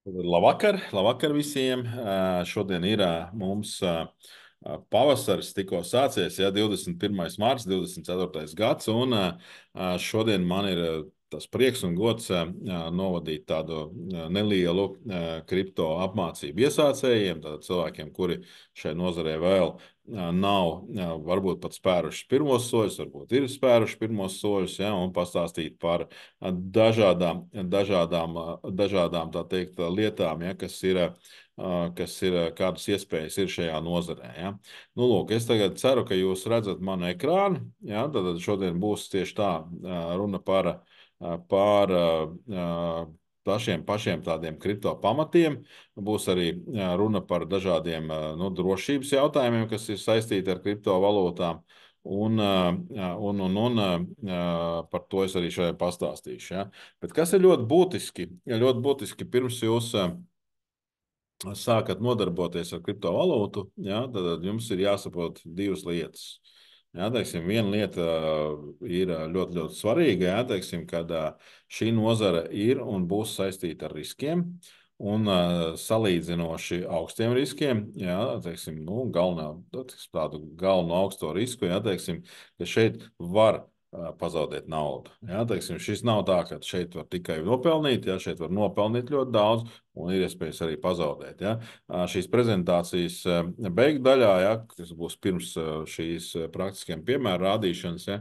Labvakar visiem. Šodien ir mums pavasaris tikko sācies, ja 21. mārts, 24. gads, un šodien man ir tas prieks un gods novadīt tādu nelielu kripto apmācību iesācējiem, tātad cilvēkiem, kuri šai nozarē vēl nav varbūt pat spēruši pirmos soļus, varbūt ir spēruši pirmos soļus, ja, un pastāstīt par dažādām tā teikt, lietām, ja, kādas iespējas ir šajā nozarē. Ja. Nu, lūk, es tagad ceru, ka jūs redzat manu ekrānu. Ja, tad šodien būs tieši tā runa par pašiem tādiem kripto pamatiem. Būs arī runa par dažādiem drošības jautājumiem, kas ir saistīti ar kriptovalūtām. Par to es arī šodien pastāstīšu. Ja. Bet kas ir ļoti būtiski? Ļoti būtiski pirms jūs sākat nodarboties ar kriptovalūtu, ja, tad jums ir jāsaprot divas lietas. Jā, teiksim, viena lieta ir ļoti, ļoti svarīga, jā, teiksim, kad šī nozara ir un būs saistīta ar riskiem un salīdzinoši augstiem riskiem. Jā, teiksim, nu, tādu galveno augsto risku, jā, teiksim, ka šeit var pazaudēt naudu. Jā, teiksim, šis nav tā, ka šeit var tikai nopelnīt, jā, šeit var nopelnīt ļoti daudz un ir iespējas arī pazaudēt. Ja. Šīs prezentācijas beigu daļā, ja, kas būs pirms šīs praktiskiem piemēru rādīšanas, ja,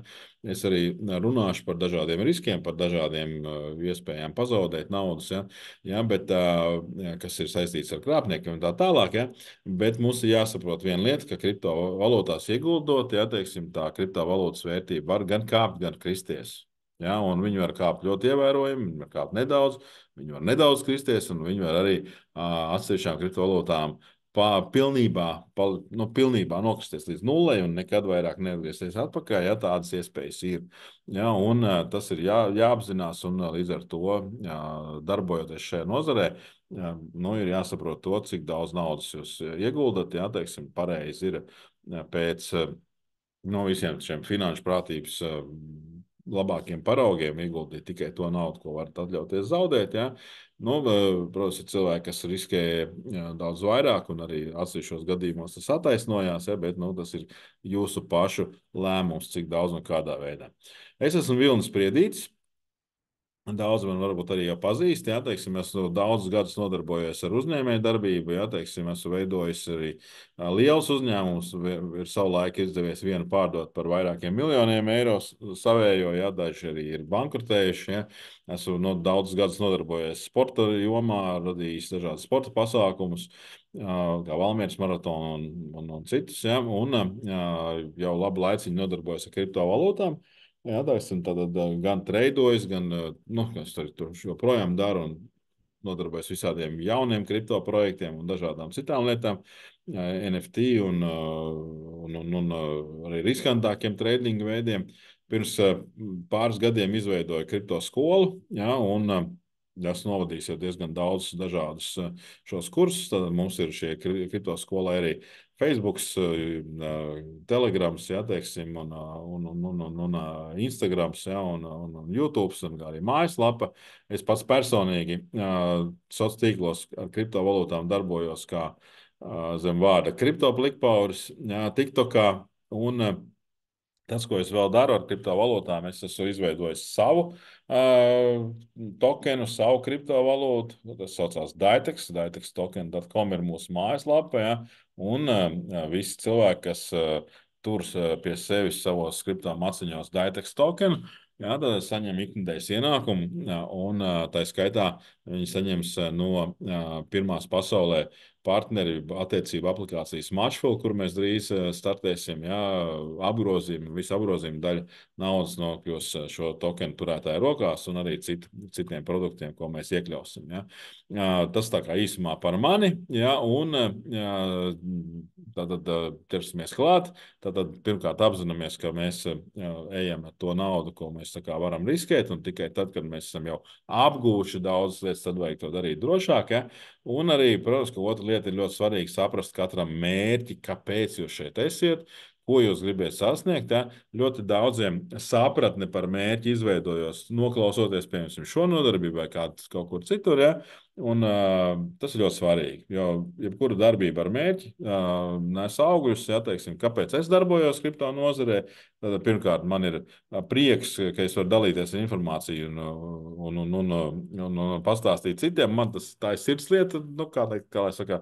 es arī runāšu par dažādiem riskiem, par dažādiem iespējām pazaudēt naudas, ja, bet, kas ir saistīts ar krāpniekiem un tā tālāk. Ja, bet mums ir jāsaprot viena lieta, ka kriptovalūtās ieguldot, ja, teiksim, tā kriptovalūtas vērtība var gan kāpt, gan kristies. Ja, un viņi var kāpt ļoti ievērojami, viņi var kāpt nedaudz, viņi var nedaudz kristies, un viņi var arī atsevišķām kriptovalūtām pilnībā nokristies līdz nulei un nekad vairāk neatgriezties atpakaļ, ja tādas iespējas ir. Ja, un tas ir jāapzinās, un līdz ar to, darbojoties šajā nozarē, nu, ir jāsaprot to, cik daudz naudas jūs ieguldat, ja, teiksim, pareizi ir pēc no visiem šiem finanšu prātības labākiem paraugiem ieguldīt tikai to naudu, ko varat atļauties zaudēt. Ja? Nu, protams, ir cilvēki, kas riskē daudz vairāk, un arī atsevišķos gadījumos tas attaisnojās, ja? Bet nu, tas ir jūsu pašu lēmums, cik daudz un kādā veidā. Es esmu Vilnis Priedītis. Daudz man varbūt arī jau pazīst, jā, teiksim, esmu daudzus gadus nodarbojies ar uzņēmēju darbību, jā, teiksim, esmu veidojis arī liels uzņēmums, ir savulaik izdevies vienu pārdot par vairākiem miljoniem eiro savējo, jā, daži arī ir bankrotējuši, jā. Esmu daudzus gadus nodarbojies sporta jomā, radījis dažādas sporta pasākumus, kā Valmieras maratonu un citus, jā, un jau labu laiciņu nodarbojos ar kriptovalūtām. Jā, teiksim, tad gan treidojis, gan nu, es tur joprojām daru un nodarbojos visādiem jauniem kripto projektiem un dažādām citām lietām, NFT un arī riskantākiem tradinga veidiem. Pirms pāris gadiem izveidoju kripto skolu, jā, un esmu novadījis jau diezgan daudz dažādus šos kursus. Tad mums ir šie kripto skolai arī Facebook, Telegrams, ja, teiksim, un Instagrams, ja, un YouTube, un arī mājaslapa. Es pats personīgi sociālos tīklos ar kriptovalūtām darbojos kā zem vārda kriptoplikpauris, ja, TikTokā, un tas, ko es vēl daru ar kriptovalūtām, es esmu izveidojis savu tokenu, savu kriptovalūtu. Tas saucās Daitex. Daitex.com ir mūsu mājaslapa. Ja? Un visi cilvēki, kas tur pie sevis savos kripto maciņos Daitex tokenu, jā, tad saņem ikdienas ienākumu, un tā skaitā viņi saņems no pirmās pasaulē partneri attiecību aplikācijas Matchful, kur mēs drīz startēsim, jā, apgrozījumi, visa apgrozījuma daļa naudas nokļūs šo tokenu turētāju rokās un arī citiem produktiem, ko mēs iekļausim. Ja. Tas tā kā īsumā par mani, ja, un tad ķersimies klāt. Tātad pirmkārt apzināmies, ka mēs ejam ar to naudu, ko mēs tā kā varam riskēt, un tikai tad, kad mēs esam jau apgūši daudzas lietas, tad vajag to darīt drošāk. Ja. Un arī, protams, ka otra lieta ir ļoti svarīgi saprast katram mērķi, kāpēc jūs šeit esiet, ko jūs gribiet sasniegt. Ja? Ļoti daudziem sapratne par mērķi izveidojos, noklausoties, piemēram, šo nodarbību vai kaut kur citur. Ja? Un, tas ir ļoti svarīgi, jo jebkura darbība ar mērķi nes augļus. Ja? Teiksim, kāpēc es darbojos kripto nozarē? Tad, pirmkārt, man ir prieks, ka es varu dalīties ar informāciju un pastāstīt citiem. Man tā ir sirdslieta, nu, kā lai saka,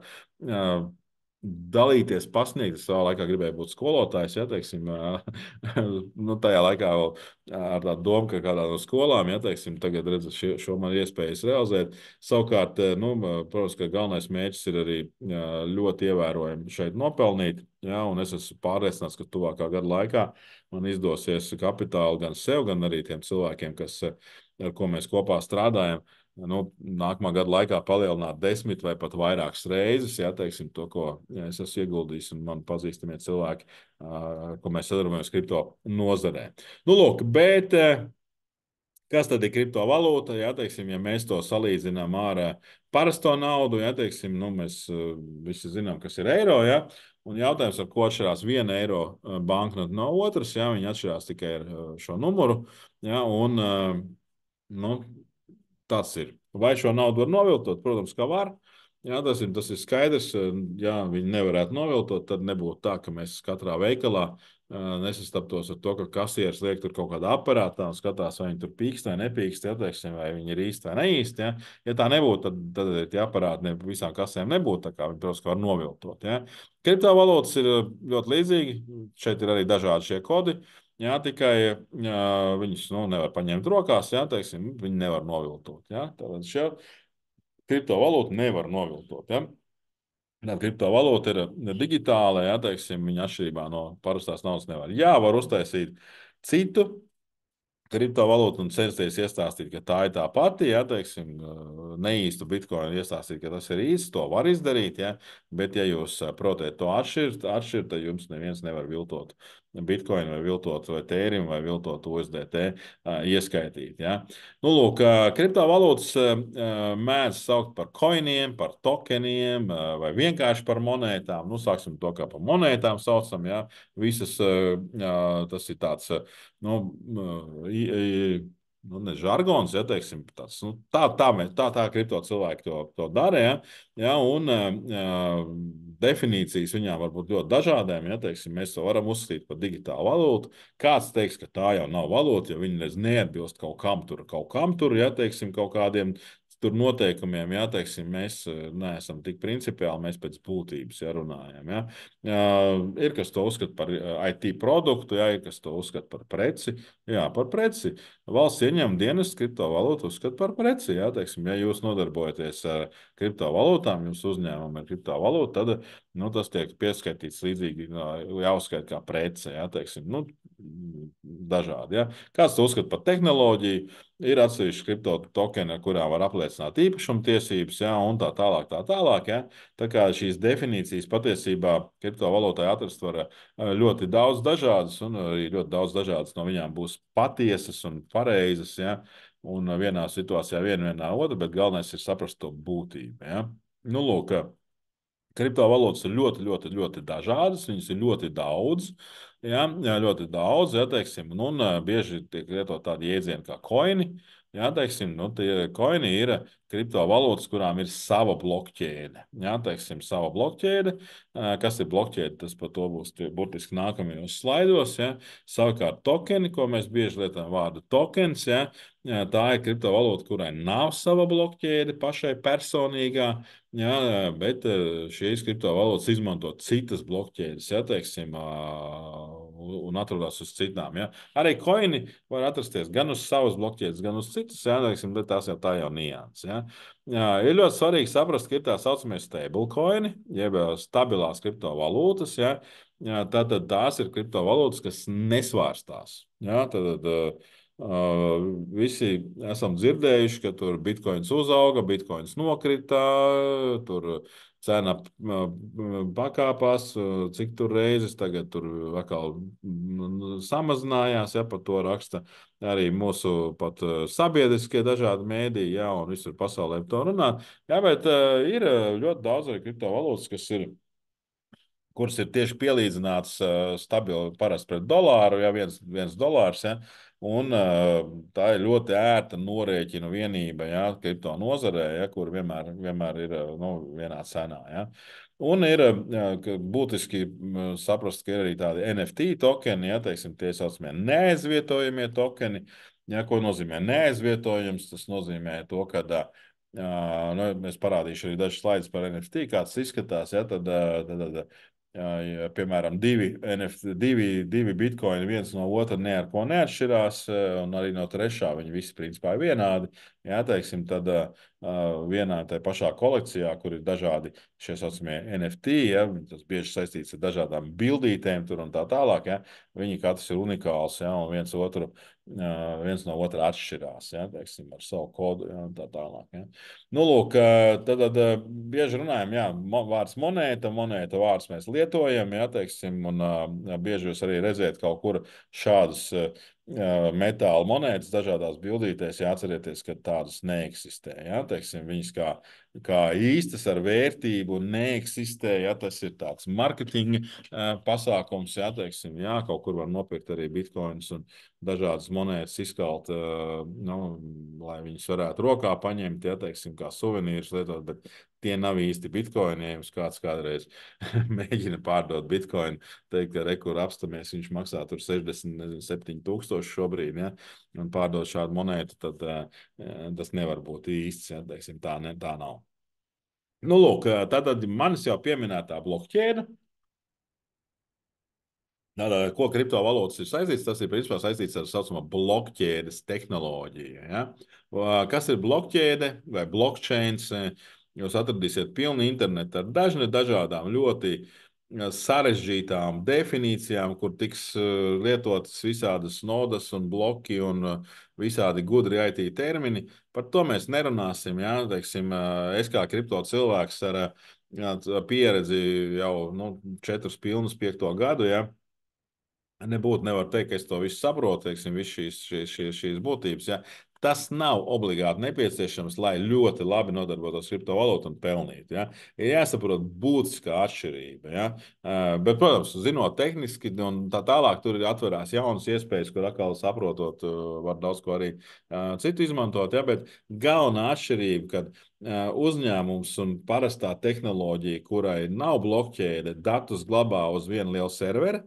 dalīties, pasniegt. Es savā laikā gribēju būt skolotājs, ja teiksim, nu, tajā laikā vēl ar tādu domu, ka kādā no skolām, ja teiksim, tagad redzu šo man iespējas realizēt. Savukārt, nu, protams, ka galvenais mērķis ir arī ļoti ievērojami šeit nopelnīt, ja, un es esmu pārliecināts, ka tuvākā gada laikā man izdosies kapitālu gan sev, gan arī tiem cilvēkiem, ar ko mēs kopā strādājam, nu, nākamā gada laikā palielināt 10 vai pat vairākas reizes, ja teiksim, to, ko es esmu ieguldījis, un man pazīstamie cilvēki, ko mēs sadarbojamies kripto nozarē. Nu, lūk, bet kas tad ir kriptovalūta? Ja, teiksim, ja mēs to salīdzinām ar parasto naudu, ja, teiksim, nu, mēs visi zinām, kas ir eiro. Ja, un jautājums, ar ko atšķirās viena eiro banknota no otras, ja, viņi atšķirās tikai ar šo numuru. Ja, un, nu, tas ir. Vai šo naudu var noviltot? Protams, ka var. Jā, tas ir skaidrs. Ja viņi nevarētu noviltot, tad nebūtu tā, ka mēs katrā veikalā nesastaptos ar to, ka kasieris liek tur kaut kādā aparātā un skatās, vai viņi tur pīkst vai nepīkst, ja, teiksim, vai viņi ir īsti vai neīsti. Ja, ja tā nebūtu, tad tie aparāti visām kasēm nebūtu tā kā viņi, protams, var noviltot. Ja. Kriptovalūtas ir ļoti līdzīgi. Šeit ir arī dažādi šie kodi. Jā, tikai viņus nevar paņemt rokās, jā, teiksim, viņi nevar noviltot. Jā. Tātad šie kriptovalūtu nevar noviltot. Ja. Kriptovalūta ir digitāla, ja, teiksim, viņa atšķirībā no parastās naudas nevar. Jā, var uztaisīt citu kriptovalūtu un censties iestāstīt, ka tā ir tā pati, ja, teiksim, neīstu bitkoinu iestāstīt, ka tas ir īsts, to var izdarīt, ja, bet ja jūs protēt to atšķirt, tad jums neviens nevar viltot bitkoinu vai viltot vai tērim vai viltot USDT ieskaitīt, ja. Nu, lūk, kriptovalūtas mēdz saukt par koiniem, par tokeniem vai vienkārši par monētām. Nu, sāksim to, kā par monētām saucam, ja. Visas tas ir tāds, nu, nu, ne žargons, ja teiksim, tāds, nu, tā kripto cilvēki to dara, ja, ja, un definīcijas viņām var būt ļoti dažādām, ja teiksim, mēs to varam uzskatīt par digitālu valūtu. Kāds teiks, ka tā jau nav valūta, jo viņi neatbilst kaut kam tur, ja teiksim, kaut kādiem tur noteikumiem, ja teiksim, mēs neesam tik principiāli, mēs pēc būtības ja, runājam. Ja. Ir, kas to uzskata par IT produktu, ja, ir, kas to uzskata par preci. Jā, par preci. Valsts ieņēmuma dienas kriptovalūtu uzskata par preci. Ja, teiksim, ja jūs nodarbojaties ar kriptovalūtām, jums uzņēmumi ir kriptovalūta, tad nu, tas tiek pieskaitīts līdzīgi, jāuzskaita kā prece. Ja, teiksim, nu, dažādi. Ja. Kāds to uzskata par tehnoloģiju? Ir atsevišķi kripto tokeni, ar kurām var apliecināt īpašumtiesības, ja, un tā tālāk. Tā tālāk ja. Tā kā šīs definīcijas patiesībā kriptovalūtai atrast var ļoti daudz dažādas, un arī ļoti daudz dažādas no viņām būs patiesas un pareizas. Ja. Un vienā situācijā vienā otrā, bet galvenais ir saprast to būtību. Ja. Nu, lūk, kriptovalūtas ir ļoti, ļoti, ļoti dažādas, viņas ir ļoti daudz. Ja, ļoti daudz, ja, teiksim, un bieži tiek lietot tādi jēdzieni kā koini. Ja, teiksim, nu, tie koini ir kriptovalūtas, kurām ir sava blokķēde. Ja, teiksim, sava blokķēde. Kas ir blokķēde? Tas par to būs burtiski nākamajos slaidos. Ja. Savukārt tokeni, ko mēs bieži lietojam vārdu tokens, ja, tā ir kriptovalūta, kurai nav sava blokķēde pašai personīgā. Jā, bet šīs kriptovalūtas izmanto citas blokķēdes, ja, teiksim, un atrodas uz citām. Ja. Arī koini var atrasties gan uz savas blokķēdes, gan uz citas, ja, teiksim, bet tās jau tā jau nianses. Ja. Jā, ir ļoti svarīgi saprast, ka ir tā saucamie stablecoini, jeb stabilās kriptovalūtas. Ja. Jā, tātad tās ir kriptovalūtas, kas nesvārstās. Ja. Visi esam dzirdējuši, ka tur bitkoins uzauga, bitkoins nokrita, tur cena pakāpās, cik tur reizes tagad tur atkal samazinājās, ja par to raksta arī mūsu pat sabiedriskie dažādi mēdīji, ja, un visur pasaulē par to runā. Jā, bet ir ļoti daudz arī kriptovalūtas, kas ir kuras ir tieši pielīdzināts stabili parasti pret dolāru, ja viens dolārs. Ja, un tā ir ļoti ērta norēķina vienība, ja, kripto nozarē, ja, kur vienmēr ir nu, vienā cenā. Ja. Un ir būtiski saprast, ka ir arī tādi NFT tokeni, ja, teiksim, tie saucamie neaizvietojamie tokeni. Ja, ko nozīmē neaizvietojams? Tas nozīmē to, ka nu, es parādīšu arī dažus slaidus par NFT, kāds izskatās. Ja, ja, piemēram, divi bitkoini viens no otra ne ar ko neatšķirās, un arī no trešā viņi visi principā ir vienādi. Jā, teiksim, tad vienā tajā pašā kolekcijā, kur ir dažādi šie saucamie NFT, ja, tas bieži saistīts ar dažādām bildītēm tur un tā tālāk, ja, viņi katrs ir unikāls, ja, un viens no otra atšķirās, ja, teiksim, ar savu kodu, ja, un tā tālāk. Ja. Nu, lūk, tad bieži runājam, jā, vārds monēta vārds mēs lietojam, ja, teiksim, un bieži jūs arī redzēt kaut kur šādus metāla monētas dažādās bildītēs, jāatcerieties, ka tādas neeksistē. Ja? Teiksim, viņas kā īstas ar vērtību neeksistē. Ja? Tas ir tāds marketinga pasākums. Ja? Teiksim, jā, kaut kur var nopirkt arī bitkoinus un dažādas monētas izkalt, nu, lai viņas varētu rokā paņemt, ja? Teiksim, kā suvenīrus lietot, bet tie nav īsti bitkoini. Ja jums kāds kādreiz mēģina pārdot bitkoinu, teikt, ka rekur apstamies, viņš maksā tur 67 tūkstoši šobrīd, ja, un pārdot šādu monētu, tad tas nevar būt īsts, ja, teiksim, tā nav. Nu, lūk, tad manis jau pieminētā blokķēde. Tātad, ko kriptovalūtas ir saistīts? Tas ir principā saistīts ar tā saucamo blokķēdes tehnoloģiju. Ja? Kas ir blokķēde vai blockchains? Jūs atradīsiet pilnu internetu ar dažādām ļoti sarežģītām definīcijām, kur tiks lietotas visādas nodas un bloki un visādi gudri IT termini. Par to mēs nerunāsim. Ja? Teiksim, es kā kripto cilvēks ar pieredzi jau 4 pilnus 5. gadu, ja? Nebūtu, nevar teikt, ka es to visu saprotu, teiksim, visas šīs būtības. Ja? Tas nav obligāti nepieciešams, lai ļoti labi nodarbotos kriptovalūtu un pelnītu. Ja? Ir jāsaprot būtiskā atšķirība. Ja? Bet, protams, zinot tehniski un tā tālāk, tur ir atverās jaunas iespējas, kur atkal saprotot, var daudz ko arī citu izmantot. Ja? Bet galvenā atšķirība, kad uzņēmums un parastā tehnoloģija, kurai nav blokķēde, datus glabā uz vienu lielu serveri.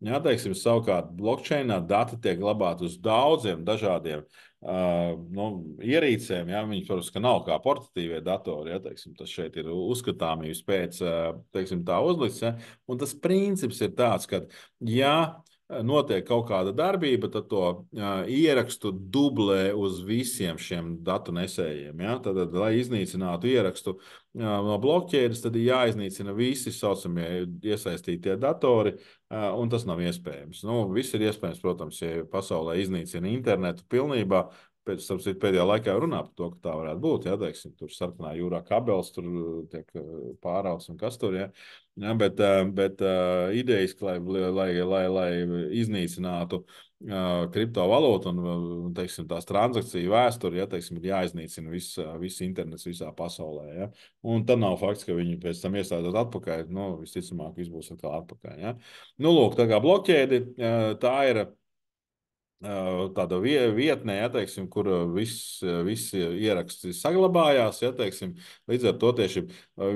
Jā, teiksim, savukārt, blockchainā dati tiek glabāti uz daudziem dažādiem ierīcēm. Jā, viņi, protams, ka nav kā portatīvie datori. Jā, teiksim, tas šeit ir uzskatāmības pēc, teiksim, tā uzlikts. Ja, un tas princips ir tāds, ka, ja notiek kaut kāda darbība, tad to ierakstu dublē uz visiem šiem datu nesējiem. Ja? Tad, lai iznīcinātu ierakstu no blokķēdes, tad ir jāiznīcina visi saucamie iesaistītie datori, un tas nav iespējams. Nu, viss ir iespējams, protams, ja pasaulē iznīcina internetu pilnībā. Pēdējā laikā runā par to, ka tā varētu būt. Ja, teiksim, tur sarkanā jūrā kabelis tur tiek pārauts un kas tur ir. Ja. Ja, bet idejiski, lai iznīcinātu kriptovalūtu un teiksim, tās transakciju vēsturi, ja, teiksim, ir jāiznīcina viss internets visā pasaulē. Ja. Un tad nav fakts, ka viņi pēc tam iestādot atpakaļ. Nu, visticamāk, viss būs atkal atpakaļ. Ja. Nu, lūk, tā kā blokķēdi, tā ir tāda vietnē, ja, teiksim, kur viss ieraksti saglabājās. Ja, teiksim, līdz ar to tieši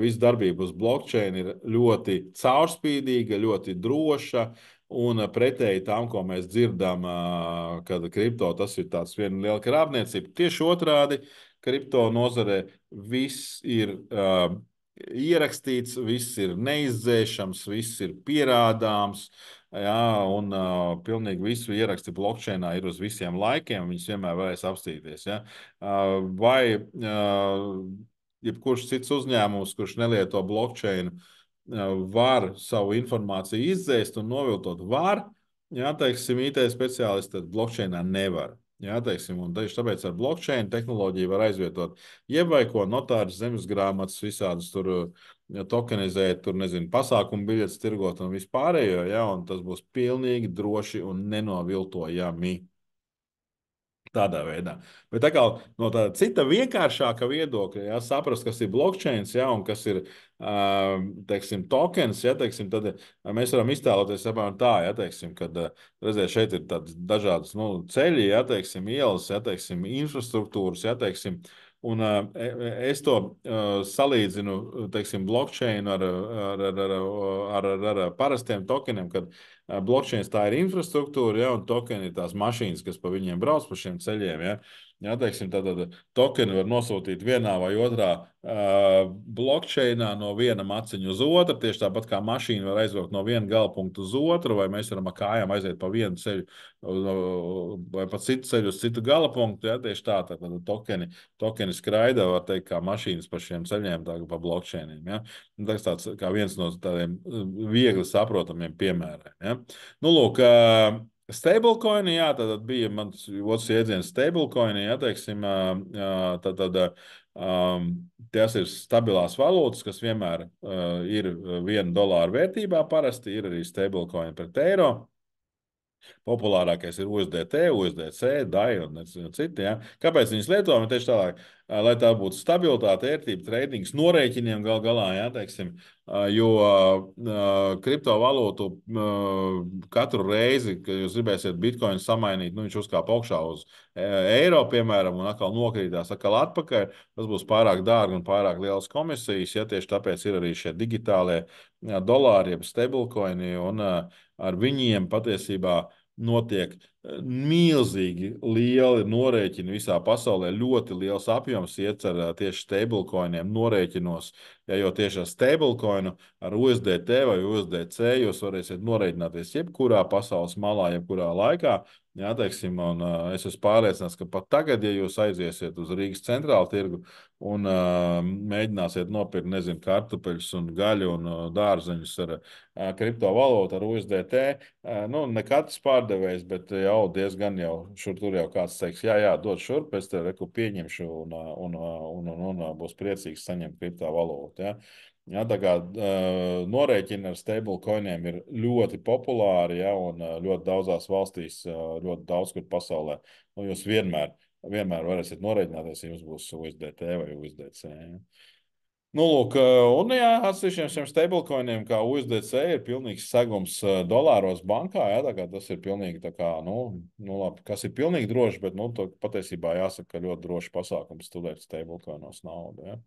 viss darbība uz blockchain ir ļoti caurspīdīga, ļoti droša. Un pretēji tam, ko mēs dzirdam, kad kripto tas ir tāds viena liela krāpniecība, tieši otrādi kripto nozarē viss ir ierakstīts, viss ir neizdzēšams, viss ir pierādāms. Jā, un pilnīgi visu ieraksti blockchainā ir uz visiem laikiem. Viņus vienmēr varēs apstīties. Ja? Vai jebkurš cits uzņēmums, kurš nelieto blockchainu, var savu informāciju izdzēst un noviltot? Var. Jā, teiksim, IT speciālisti tad blockchainā nevar. Jā, teiksim, un tieši tāpēc ar blockchain tehnoloģiju var aizvietot jebvai ko notāras, zemes grāmatas, visādas tur tokenizēt, tur nezinu, pasākumu biļetes tirgot un vispārējo, ja, un tas būs pilnīgi droši un nenoviltojami. Tādā veidā. Bet tā kā no tāda cita vienkāršāka viedokļa, ja saprast, kas ir blockchain, ja, un kas ir teiksim, tokens, ja, teiksim, tad mēs varam iztēloties apmēram tā, ja, teiksim, kad redziet, šeit ir tādas dažādas ceļi, ja, teiksim, ielas, ja, teiksim, infrastruktūras, ja, teiksim, un es to salīdzinu, teiksim, blockchain ar parastiem tokeniem, kad blockchain tā ir infrastruktūra, ja, un tokeni ir tās mašīnas, kas pa viņiem brauc pa šiem ceļiem. Ja. Ja, teiksim, tad tokeni var nosūtīt vienā vai otrā blockchainā no viena maciņa uz otru. Tieši tāpat kā mašīna var aizbraukt no viena gala punkta uz otru, vai mēs varam ar kājām aiziet pa vienu ceļu vai pa citu ceļu uz citu gala punktu. Ja, tieši tā, tad tokeni skraida, var teikt, kā mašīnas pa šiem ceļiem, tā kā pa blockchainiem. Ja. Tas tāds kā viens no tādiem viegli saprotamiem piemēriem. Ja. Nu, lūk, stablecoin, jā, tad bija mans otrs jēdziens stablecoin, ja teiksim, tas ir stabilās valūtas, kas vienmēr ir $1 vērtībā parasti, ir arī stablecoin pret eiro. Populārākais ir USDT, USDC, DAI un citi. Ja? Kāpēc viņas lietojam? Tieši tālāk, lai tā būtu stabilitāte, ērtība, treidings, norēķiniem gal galā, ja, teiksim, jo kriptovalūtu katru reizi, kad jūs gribēsiet bitkoinu samainīt, nu, viņš uzkāp augšā uz eiro, piemēram, un atkal nokrītās atkal atpakaļ, tas būs pārāk dārgi un pārāk lielas komisijas, ja tieši tāpēc ir arī šie digitālie dolāri, jeb stablecoini, un ar viņiem patiesībā notiek milzīgi lieli norēķini visā pasaulē. Ļoti liels apjoms iecer tieši stablecoiniem norēķinos. Ja, jo tieši ar stablecoinu, ar USDT vai USDC jūs varēsiet norēķināties jebkurā pasaules malā, jebkurā laikā. Jā, teiksim, un, es esmu pārliecināts, ka pat tagad, ja jūs aiziesiet uz Rīgas centrālu tirgu un mēģināsiet nopirkt, nezinu, kartupeļus un gaļu un dārzeņus ar kriptovalūtu, ar USDT, nu, ne katrs pārdevējs, bet jau diezgan jau šur tur jau kāds teiks, jā, dod šurp, es te reku pieņemšu un būs priecīgs saņemt kriptovalūtu. Ja. Ja, tā kā norēķini ar stablecoiniem ir ļoti populāri, ja, un ļoti daudzās valstīs, ļoti daudz kur pasaulē. Nu, jūs vienmēr varēsiet norēķināties, ja jums būs USDT vai USDC. Ja. Nu, lūk, un jā, atsevišķiem šiem stablecoiniem, kā USDC, ir pilnīgs segums dolāros bankā. Jā, tā kā tas ir pilnīgi tā kā, labi, kas ir pilnīgi droši, bet, patiesībā jāsaka, ka ļoti droši pasākums studēt stablecoinos naudu. Ja.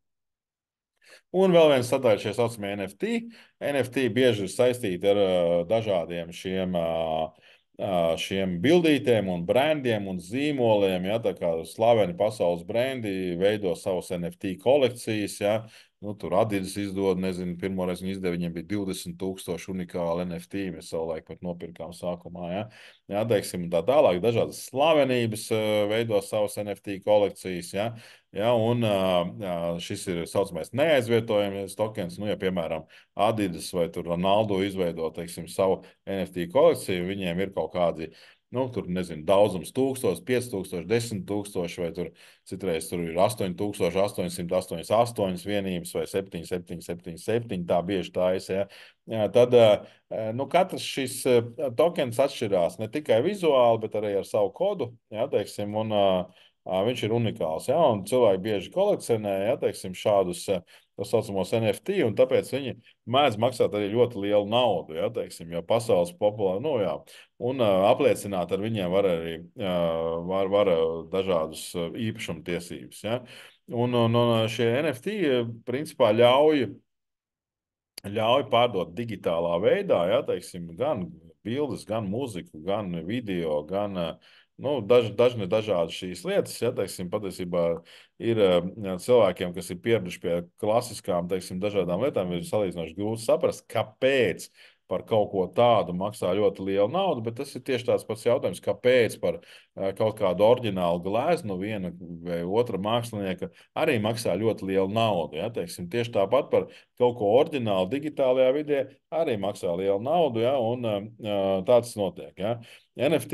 Un vēl viens sadaļa šie saucamie NFT. NFT bieži ir saistīti ar dažādiem šiem bildītēm un brandiem un zīmoliem. Ja, tā kā slaveni pasaules brendi veido savus NFT kolekcijas. Ja. Nu, tur Adidas izdod, nezinu, pirmoreiz viņi izdeva, viņiem bija 20,000 unikāli NFT. Mēs savulaik pat nopirkām sākumā. Ja. Jā, teiksim, tā tālāk dažādas slavenības veido savus NFT kolekcijas. Ja. Ja, un šis ir saucamais neaizvietojamais tokens. Nu, ja, piemēram, Adidas vai Ronaldo izveido, teiksim, savu NFT kolekciju, viņiem ir kaut kādi, tur, nezinu, daudzums 1000, 5000, 10,000, vai citreiz tur ir 8888 vienības vai 7777, tā bieži tā ir. Ja. Ja, tad katrs šis tokens atšķirās ne tikai vizuāli, bet arī ar savu kodu. Ja, teiksim, un, viņš ir unikāls. Ja, un cilvēki bieži kolekcionē, ja, teiksim, šādus tā saucamos NFT, un tāpēc viņi mēdz maksāt arī ļoti lielu naudu. Ja, teiksim, jo pasaules populāri, jā, un apliecināt ar viņiem var arī var dažādus īpašumtiesības. Ja. Un šie NFT principā ļauj pārdot digitālā veidā, ja, teiksim, gan bildes, gan mūziku, gan video, gan dažādas šīs lietas. Ja, teiksim, patiesībā ir cilvēkiem, kas ir pieraduši pie klasiskām, teiksim, dažādām lietām, ir salīdzinoši grūti saprast, kāpēc par kaut ko tādu maksā ļoti lielu naudu, bet tas ir tieši tāds pats jautājums, kāpēc par kaut kādu oriģinālu gleznu viena vai otra mākslinieka arī maksā ļoti lielu naudu. Ja, teiksim, tieši tāpat par kaut ko oriģinālu digitālajā vidē arī maksā lielu naudu, ja, un tāds notiek. Ja. NFT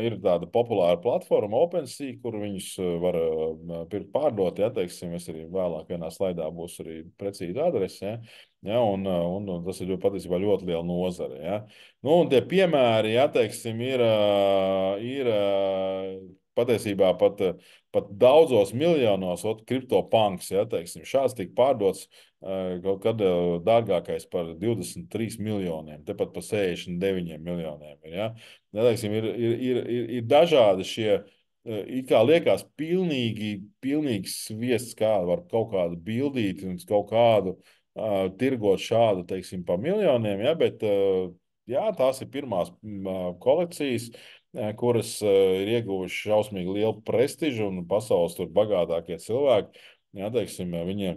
ir tāda populāra platforma, OpenSea, kur viņus var pirkt pārdot. Ja, teiksim, es arī vēlāk vienā slaidā būs arī precīzi adrese. Ja. Ja, un tas ir patiesībā ļoti liela nozare. Ja. Nu, un tie piemēri, ja, teiksim, ir patiesībā pat daudzos miljonos, kriptopanks, ja, teiksim, šāds tika pārdots kaut kad dārgākais par 23 miljoniem, tepat par 69 miljoniem. Ja. Ja, teiksim, ir dažādi šie, it kā liekas, pilnīgi sviests, kā var kaut kādu bildīt un kaut kādu tirgot šādu, teiksim, pa miljoniem, ja, bet jā, tās ir pirmās kolekcijas, kuras ir ieguvušas šausmīgi lielu prestižu un pasaules tur bagātākie cilvēki. Jā, teiksim, viņi,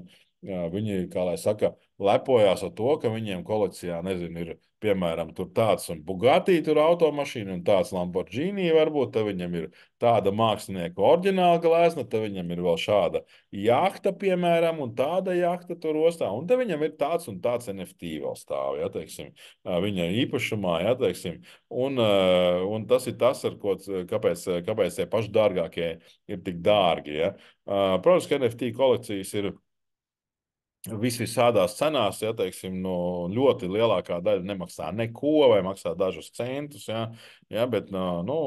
kā lai saka, lepojās ar to, ka viņiem kolekcijā, nezinu, ir piemēram tāds un Bugatti tur automašīna un tāds Lamborghini varbūt, tad viņam ir tāda mākslinieka oriģināla glezna, tad viņam ir vēl šāda jahta, piemēram, un tāda jahta tur ostā, un tad viņam ir tāds un tāds NFT vēl stāv, ja, teiksim, viņa īpašumā, ja, teiksim, un tas ir tas, ar ko, kāpēc tie paši dārgākie ir tik dārgi, ja. Protams, ka NFT kolekcijas ir visādās cenās, ja teiksim, no ļoti lielākā daļa nemaksā neko vai maksā dažus centus. Ja, bet nu,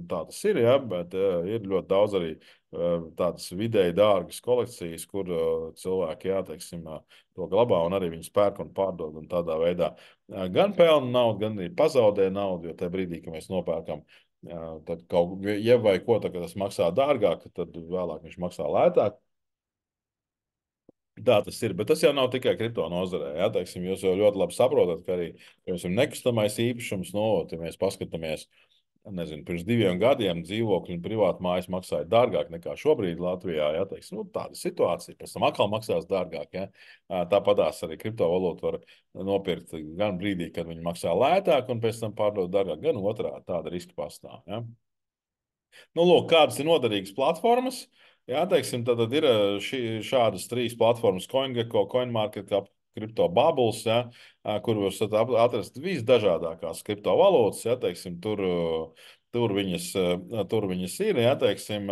tā tas ir. Ja, bet ir ļoti daudz arī tādas vidēji dārgas kolekcijas, kur cilvēki jā, teiksim, to glabā un arī viņas pērk un pārdod. Un tādā veidā gan pelna naudu, gan arī pazaudē naudu, jo tajā brīdī, kad mēs nopērkam. Tad kaut ja vai ko, tad, kad tas maksā dārgāk, tad vēlāk viņš maksā lētāk. Tā tas ir, bet tas jau nav tikai kripto nozarē. Ja, teiksim, jūs jau ļoti labi saprotat, ka arī nekustamais īpašums, no, ja mēs paskatāmies, nezinu, pirms 2 gadiem dzīvokļi un privāti mājas maksāja dārgāk nekā šobrīd Latvijā. Ja, teiksim, nu, tāda situācija, pēc tam atkal maksās dārgāk. Ja. Tāpatās arī kriptovalūtu var nopirkt gan brīdī, kad viņi maksā lētāk, un pēc tam pārdot dārgāk, gan otrādi tāda riska pastāv. Ja. Nu, lūk, kādas ir noderīgas platformas? Jā, teiksim, tad ir šādas 3 platformas: CoinGecko, CoinMarketCap, CryptoBubbles, ja, kur jūs varat atrast visdažādākās kriptovalūtas. Ja, teiksim, tur viņas ir. Ja, teiksim,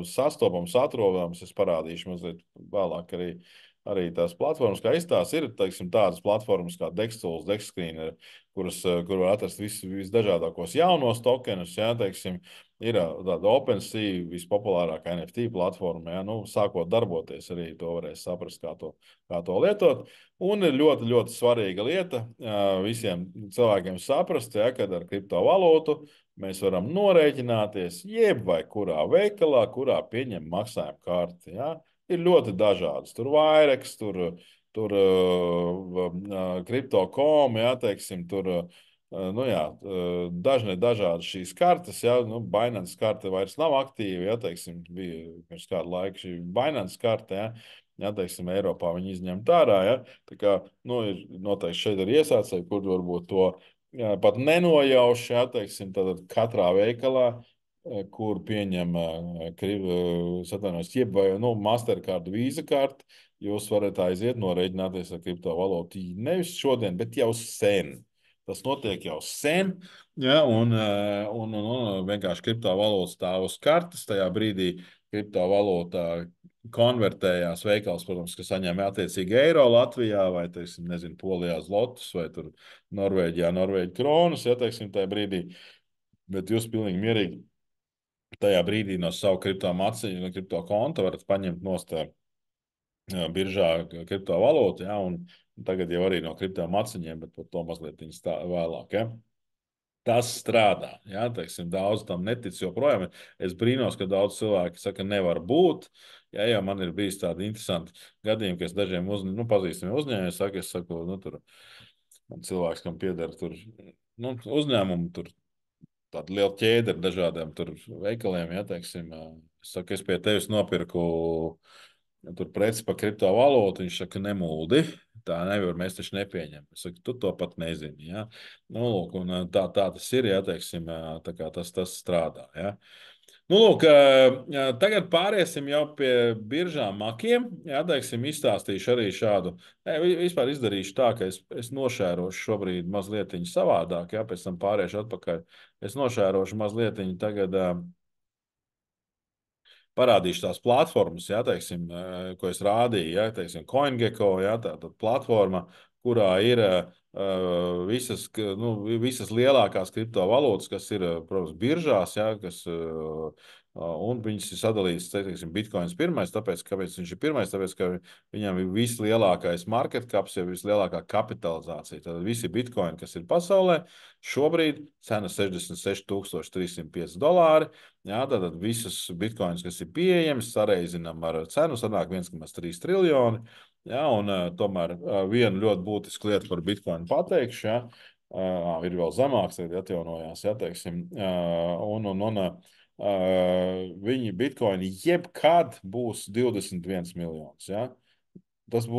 sastopams, atrodams. Es parādīšu mazliet vēlāk arī tās platformas, kā izstās. Ir teiksim, tādas platformas kā Dextools, Dexscreener, kur var atrast visdažādākos jaunos tokenus. Ja, teiksim, ir tāda OpenSea, vispopulārākā NFT platforma. Ja? Nu, sākot darboties, arī to varēs saprast, kā to lietot. Un ir ļoti, ļoti svarīga lieta visiem cilvēkiem saprast, ja, kad ar kriptovalūtu mēs varam norēķināties jebvai kurā veikalā, kurā pieņem maksājumu karti. Ja? Ir ļoti dažādas. Tur Vaireks, tur Crypto.com, ja, teiksim, tur nu, jā, dažādi šīs kartes. Ja, nu, Binance karte vairs nav aktīva. Ja, teiksim, bija pirms kādu laiku šī Binance karte. Ja, teiksim, Eiropā viņi izņemta ārā. Ja, tā kā, nu, ir noteikti šeit ir iesācēji, kur varbūt to pat nenojauši. Ja, teiksim, tad katrā veikalā, kur pieņem jeb vai nu, Mastercard, Visa karti, jūs varat aiziet norēķināties ar kriptovalūtu. Nevis šodien, bet jau sen. Tas notiek jau sen, ja, un vienkārši kriptovalūta stāv uz kartes. Tajā brīdī kriptovalūtā konvertējās veikals, protams, kas saņem attiecīgi eiro Latvijā vai, teiksim, nezinu, Polijā zlotus vai tur Norvēģijā Norvēģi kronas, ja, teiksim, tajā brīdī. Bet jūs pilnīgi mierīgi tajā brīdī no savu kripto maciņu, no kripto konta varat paņemt nost biržā kriptovalūtu, ja, un tagad jau arī no kripto maciņiem, bet par to mazliet vēlāk. Ja. Tas strādā. Ja, teiksim, daudz tam netic joprojām. Es brīnos, ka daudz cilvēki saka, nevar būt. Ja, ja man ir bijis tādi interesanti gadījumi, ka es dažiem pazīstamiem uzņēmējiem saku, es saku, nu, tur man cilvēks, kam pieder tur, nu, uzņēmumu, tur tāda liela ķēde ar dažādiem tur veikaliem, ja, teiksim, es saku, es pie tevis nopirku tur preci par kriptovalūtu, viņš saka, nemūdi. Tā nevar, mēs taču nepieņemam. Es saku, tu to pat nezini. Ja? Nu, lūk, un tā tas ir, ja, teiksim, tā kā tas strādā. Ja? Nu, lūk, tagad pāriesim jau pie biržām makiem. Jā, teiksim, izstāstīšu arī šādu. Vispār izdarīšu tā, ka es nošērošu šobrīd mazliet savādāk, jā, pēc tam pāriešu atpakaļ. Es nošērošu mazliet tagad. Parādīšu tās platformas, ja, teiksim, ko es rādīju, ja, teiksim, CoinGecko, ja, tā platforma, kurā ir visas lielākās kriptovalūtas, kas ir, protams, biržās, ja, un viņas ir sadalītas, teiksim, Bitcoins pirmais, kāpēc viņš ir pirmais, tāpēc, ka viņam ir vislielākais market caps, jau vislielākā kapitalizācija. Tad visi Bitcoini, kas ir pasaulē, šobrīd cena 66,305 dolāri. Jā, tātad visas bitkoinas, kas ir pieejamas, sareizinām ar cenu, sanāk 1,3 triljoni. Jā, un tomēr viena ļoti būtiska lieta par bitkoinu pateikšu, ja, ir vēl zemāks, tad atjaunojās, ja, teiksim, viņi bitkoini jebkad būs 21 miljonus, ja. Tas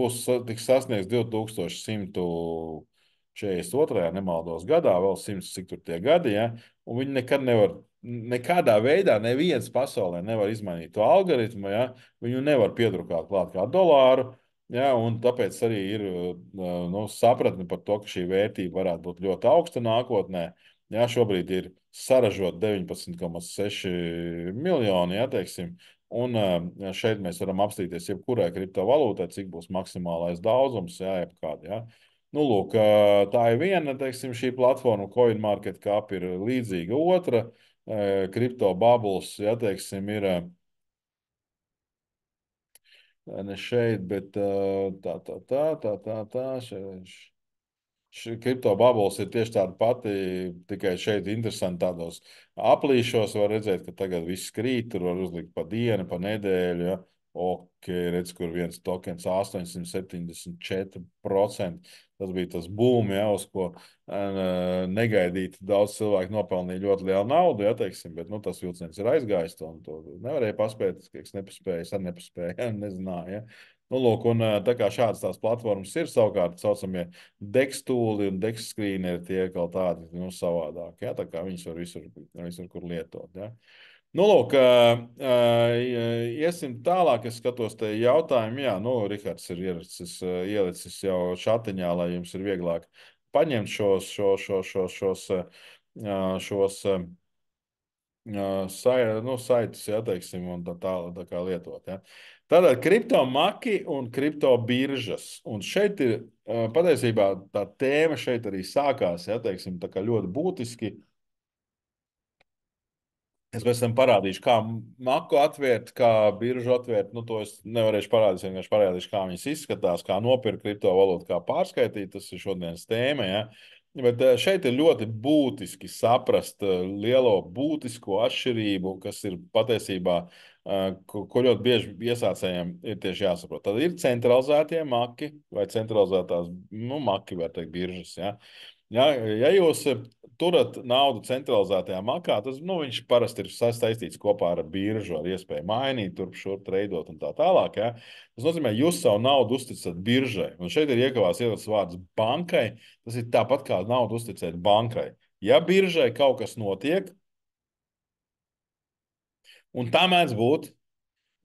tiks sasniegts 2142. Ja nemaldos gadā, vēl 100, cik tur tie gadi, ja, un viņi nekad nevar, nekādā veidā neviens pasaulē nevar izmainīt to algoritmu, ja, viņu nevar piedrukāt klāt kā dolāru, ja, un tāpēc arī ir sapratne par to, ka šī vērtība varētu būt ļoti augsta nākotnē. Ja, šobrīd ir saražot 19,6 miljoni, ja, teiksim, un šeit mēs varam apstīties jebkurai kriptovalūtai, cik būs maksimālais daudzums, jā, jebkādi. Ja. Nu, lūk, tā ir viena, teiksim, šī platforma, CoinMarketCap ir līdzīga otra, Crypto Bubbles, ja, teiksim, ir ne šeit, bet Kripto bubbles ir tieši tāda pati, tikai šeit interesanti tādos aplīšos var redzēt, ka tagad viss krīt, tur var uzlikt pa dienu, pa nedēļu, ja. Ok, redz, kur viens tokens 874%. Tas bija tas boom, ja, uz ko negaidīti daudz cilvēku nopelnīja ļoti lielu naudu, ja, teiksim, bet, nu, tas vilciens ir aizgājis, un to nevarēja paspēt, es nepaspēju, es arī nepastēju, ja, nezināju, ja. Nu, lūk, un tā kā šādas tās platformas ir, savukārt saucamie dekstūli un dekskrīni ir tie kaut tādi, nu, savādāk, ja, tā kā viņus var visur kur lietot, ja. Nu, lūk, iesim tālāk. Es skatos, te jautājumu. Jā, nu, Rihards ir ielicis jau šatiņā, lai jums ir vieglāk paņemt šos saitus, ja, teiksim, un tā kā lietot. Ja. Tātad kriptomaki un kriptobiržas. Un šeit ir patiesībā tā tēma šeit arī sākās, ja, teiksim, tā kā ļoti būtiski. Es pēc tam parādīšu, kā maku atvērt, kā biržu atvērt. Nu, to es nevarēšu parādīt. Es vienkārši parādīšu, kā viņas izskatās, kā nopirkt kriptovalūtu, kā pārskaitīt. Tas ir šodienas tēma. Ja? Bet šeit ir ļoti būtiski saprast lielo būtisko atšķirību, kas ir patiesībā, ko ļoti bieži iesācējiem ir tieši jāsaprot. Tad ir centralizētie maki vai centralizētās, nu, maki, var teikt, biržas. Ja? Ja jūs turat naudu centralizētajā makā, tas viņš parasti ir saistīts kopā ar biržu, ar iespēju mainīt, turp šurp treidot un tā tālāk. Ja? Tas nozīmē, ka jūs savu naudu uzticat biržai. Un šeit ir iekavās ielikts vārds bankai. Tas ir tāpat kā naudu uzticēt bankai. Ja biržai kaut kas notiek, un tā mēdz būt,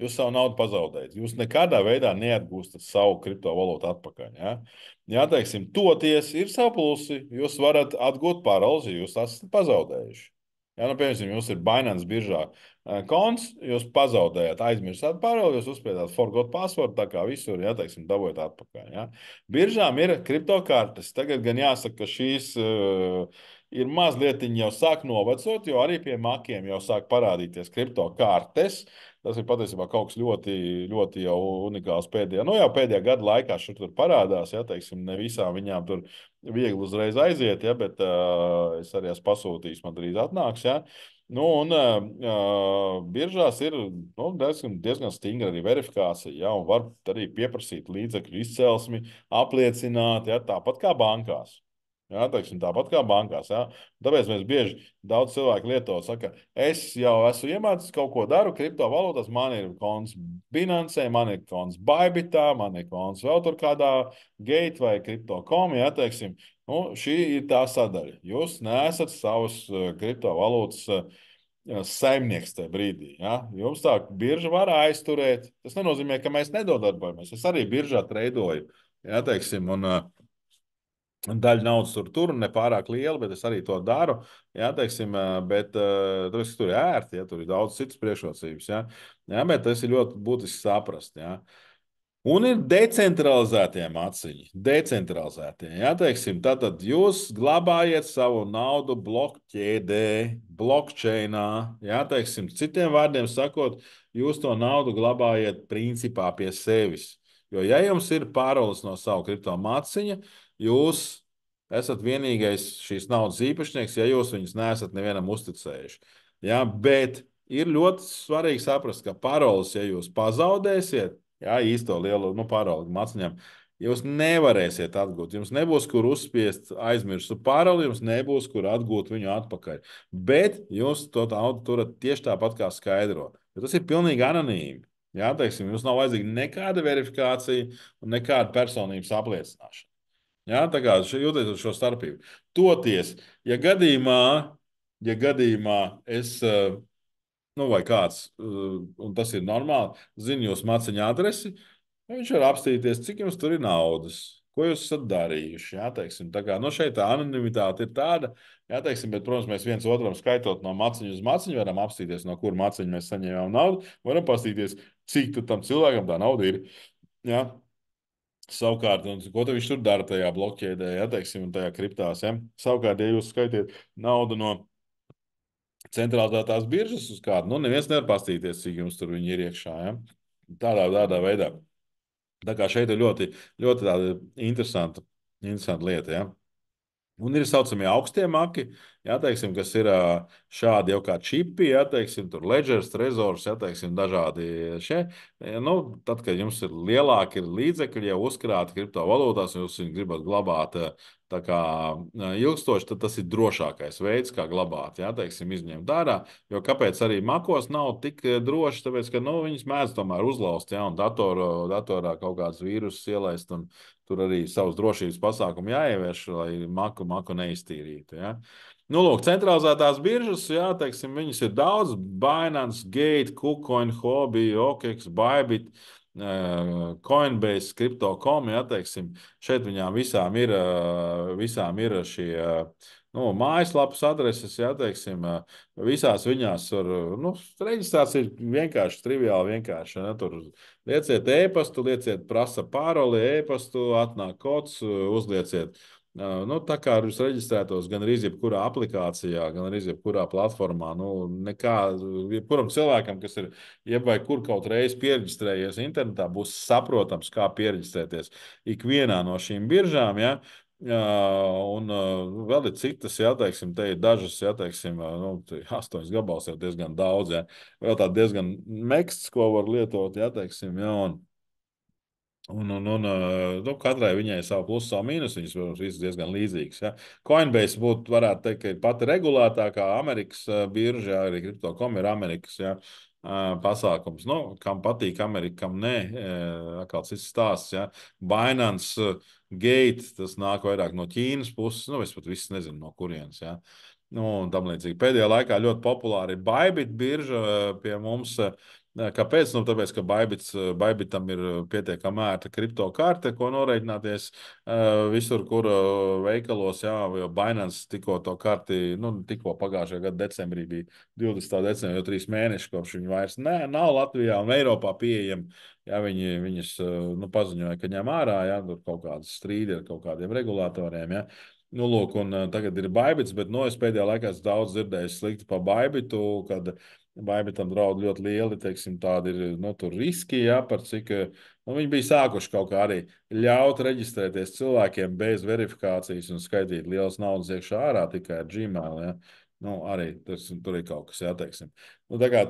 jūs savu naudu pazaudējat. Jūs nekādā veidā neatgūstat savu kriptovalūtu atpakaļ. Ja? Jā, teiksim, toties ir savi plusi. Jūs varat atgūt paralzi, jūs esat pazaudējuši. Ja, nu, piemēram, jums ir Binance biržā konts, jūs pazaudējat, aizmirsāt paroli, jūs uzspiedāt forgot password, tā kā visur, ja, teiksim, dabūjat atpakaļ. Ja. Biržām ir kriptokartes. Tagad gan jāsaka, ka šīs ir mazliet jau sāk novecot, jo arī pie makiem jau sāk parādīties kriptokartes. Tas ir patiesībā kaut kas ļoti, ļoti jau unikāls pēdējā. Nu, jau pēdējā gada laikā šur tur parādās, ja, teiksim, ne visām viņām tur viegli uzreiz aiziet, ja, bet es arī esmu pasūtījis, man drīz atnāks, ja. Nu, un biržās ir diezgan stingra arī verifikācija, ja, un var arī pieprasīt līdzekļu izcelsmi, apliecināt, ja, tāpat kā bankās. Jā, teiksim, tāpat kā bankās. Jā. Tāpēc mēs bieži daudz cilvēku lieto, saka, es jau esmu iemācījis kaut ko daru, kriptovalūtās, man ir konts Binance, man ir konts Bybitā, man ir konts vēl tur kādā Gate vai Crypto.com, jā, teiksim. Nu, šī ir tā sadaļa. Jūs neesat savus kriptovalūtas saimnieks tajā brīdī. Ja? Jums tā birža var aizturēt. Tas nenozīmē, ka mēs nedodarbojamies. Es arī biržā treidoju. Ja, teiksim, un, daļa naudas tur ne pārāk liela, bet es arī to daru. Jā, teiksim, bet tur ir ērti, ja tur ir daudz citas priekšrocības. Jā, bet tas ir ļoti būtiski saprast. Jā. Un ir decentralizētie maciņi. Decentralizētie. Jā, teiksim, tātad jūs glabājat savu naudu blokķēdē, blokčeinā. Jā, teiksim, citiem vārdiem sakot, jūs to naudu glabājat principā pie sevis. Jo, ja jums ir paroles no savu kripto maciņa, jūs esat vienīgais šīs naudas īpašnieks, ja jūs viņus neesat nevienam uzticējuši. Jā, bet ir ļoti svarīgi saprast, ka paroles, ja jūs pazaudēsiet, jā, īsto lielu paraugu maciņām. Jūs nevarēsiet atgūt. Jums nebūs, kur uzspiest aizmirstu paroli, jums nebūs, kur atgūt viņu atpakaļ. Bet jūs to naudu turat tieši tāpat kā skaidro. Jo tas ir pilnīgi anonīmi. Jā, teiksim, jums nav vajadzīga nekāda verifikācija un nekāda personības apliecināšana. Jā, tā kā jūtiet šo starpību. Toties, ja gadījumā es nu, vai kāds, un tas ir normāli, zina jūsu maciņu adresi, viņš var apstīties, cik jums tur ir naudas, ko jūs esat darījuši. Jā, teiksim, tā kā, nu, šeit tā anonimitāte ir tāda, jā, teiksim, bet, protams, mēs viens otram skaitot no maciņu uz maciņu, varam apstīties, no kur maciņu mēs saņēmām naudu, varam pastīties, cik tam cilvēkam tā nauda ir. Jā. Savukārt, un, ko viņš tur dara tajā blokķēdē, ja teiksim, un tajā kriptās. Ja? Savukārt, ja jūs skaitiet naudu no centralizētās biržas uz kādu, nu, neviens nevar pastīties, cik jums tur viņi ir iekšā. Ja? Tādā veidā. Tā kā šeit ir ļoti, ļoti tāda interesanta lieta. Ja? Un ir saucamie augstie maki, jā, teiksim, kas ir šādi jau kā čipi, jā, teiksim, tur ledgers, trezors, jā, teiksim, dažādi šie. Nu, tad, kad jums ir lielāki līdzekļi jau uzkrāti kriptovalūtās, un jūs viņus gribat glabāt tā kā ilgstoši, tad tas ir drošākais veids, kā glabāt, jā, teiksim, izņemt ārā. Jo kāpēc arī makos nav tik droši, tāpēc, ka, nu, viņas mēdz tomēr uzlauzt, jā, un datorā kaut kāds vīrusus ielaist, un tur arī savus drošības pasākumu jāievieš, lai maku neiztīrītu. Ja? Nu, lūk, centralizētās biržas, jā, teiksim, viņas ir daudz. Binance, Gate, KuCoin, Hobby, OKX, Bybit, Coinbase, Crypto.com, ja, teiksim, šeit viņām visām ir šie nu, mājaslapas adreses, ja, teiksim, visās viņās var, nu, reģistrācija ir vienkārši, triviāli vienkārši, ja, tur lieciet e-pastu, prasa paroli, e-pastu, atnāk kods, uzlieciet. Nu, tā kā jūs reģistrētos gan arī jebkurā aplikācijā, gan arī jebkurā platformā, nu, jebkuram cilvēkam, kas ir jebvai kur kaut reiz pieregistrējies internetā, būs saprotams, kā pieregistrēties ikvienā no šīm biržām. Ja? Un vēl ir citas, ja teiksim, te ir dažas, ja teiksim, nu, 8 gabals jau diezgan daudz, ja. Vēl tā diezgan meksts, ko var lietot, ja teiksim, ja, nu, katrai viņai ir savu plusu, savu mīnusu. Viņas, protams, visas diezgan līdzīgas. Ja. Coinbase būtu, varētu teikt, ka ir pati regulētākā Amerikas birža, arī Crypto.com ir Amerikas pasākums. Nu, kam patīk Amerika, kam nē, atkal cits stāsts. Ja. Binance, Gate, tas nāk vairāk no Ķīnas puses, nu, es pat viss nezinu, no kurienes. Ja. Nu, un tam līdzīgi. Pēdējā laikā ļoti populāra ir Bybit birža pie mums. Kāpēc? Nu, tāpēc, ka Bybitam ir pietiekami ērta kriptokarte, ko norēķināties visur, kur veikalos, jā, jo Binance tikko to karti, nu, tikko pagājušajā gada decembrī bija 20. decembrī, jau 3 mēneši, kopš viņi vairs nav Latvijā un Eiropā pieejami. Jā, viņas nu, paziņoja, ka ņem ārā, jā, tur kaut kādas strīdi ar kaut kādiem regulātoriem, jā. Nu, lūk, un tagad ir Bybits, bet, nu, es pēdējā laikā esmu daudz dzirdējis slikti par Bybitu, kad Baibitam draud ļoti lieli, teiksim, tādi ir, nu, tur riski, jā, par cik, nu, viņi bija sākuši kaut kā arī ļaut reģistrēties cilvēkiem bez verifikācijas un skaitīt lielas naudas iekšā ārā tikai ar Gmail, jā. Nu, arī tur ir kaut kas, jā, teiksim. Nu, tā kā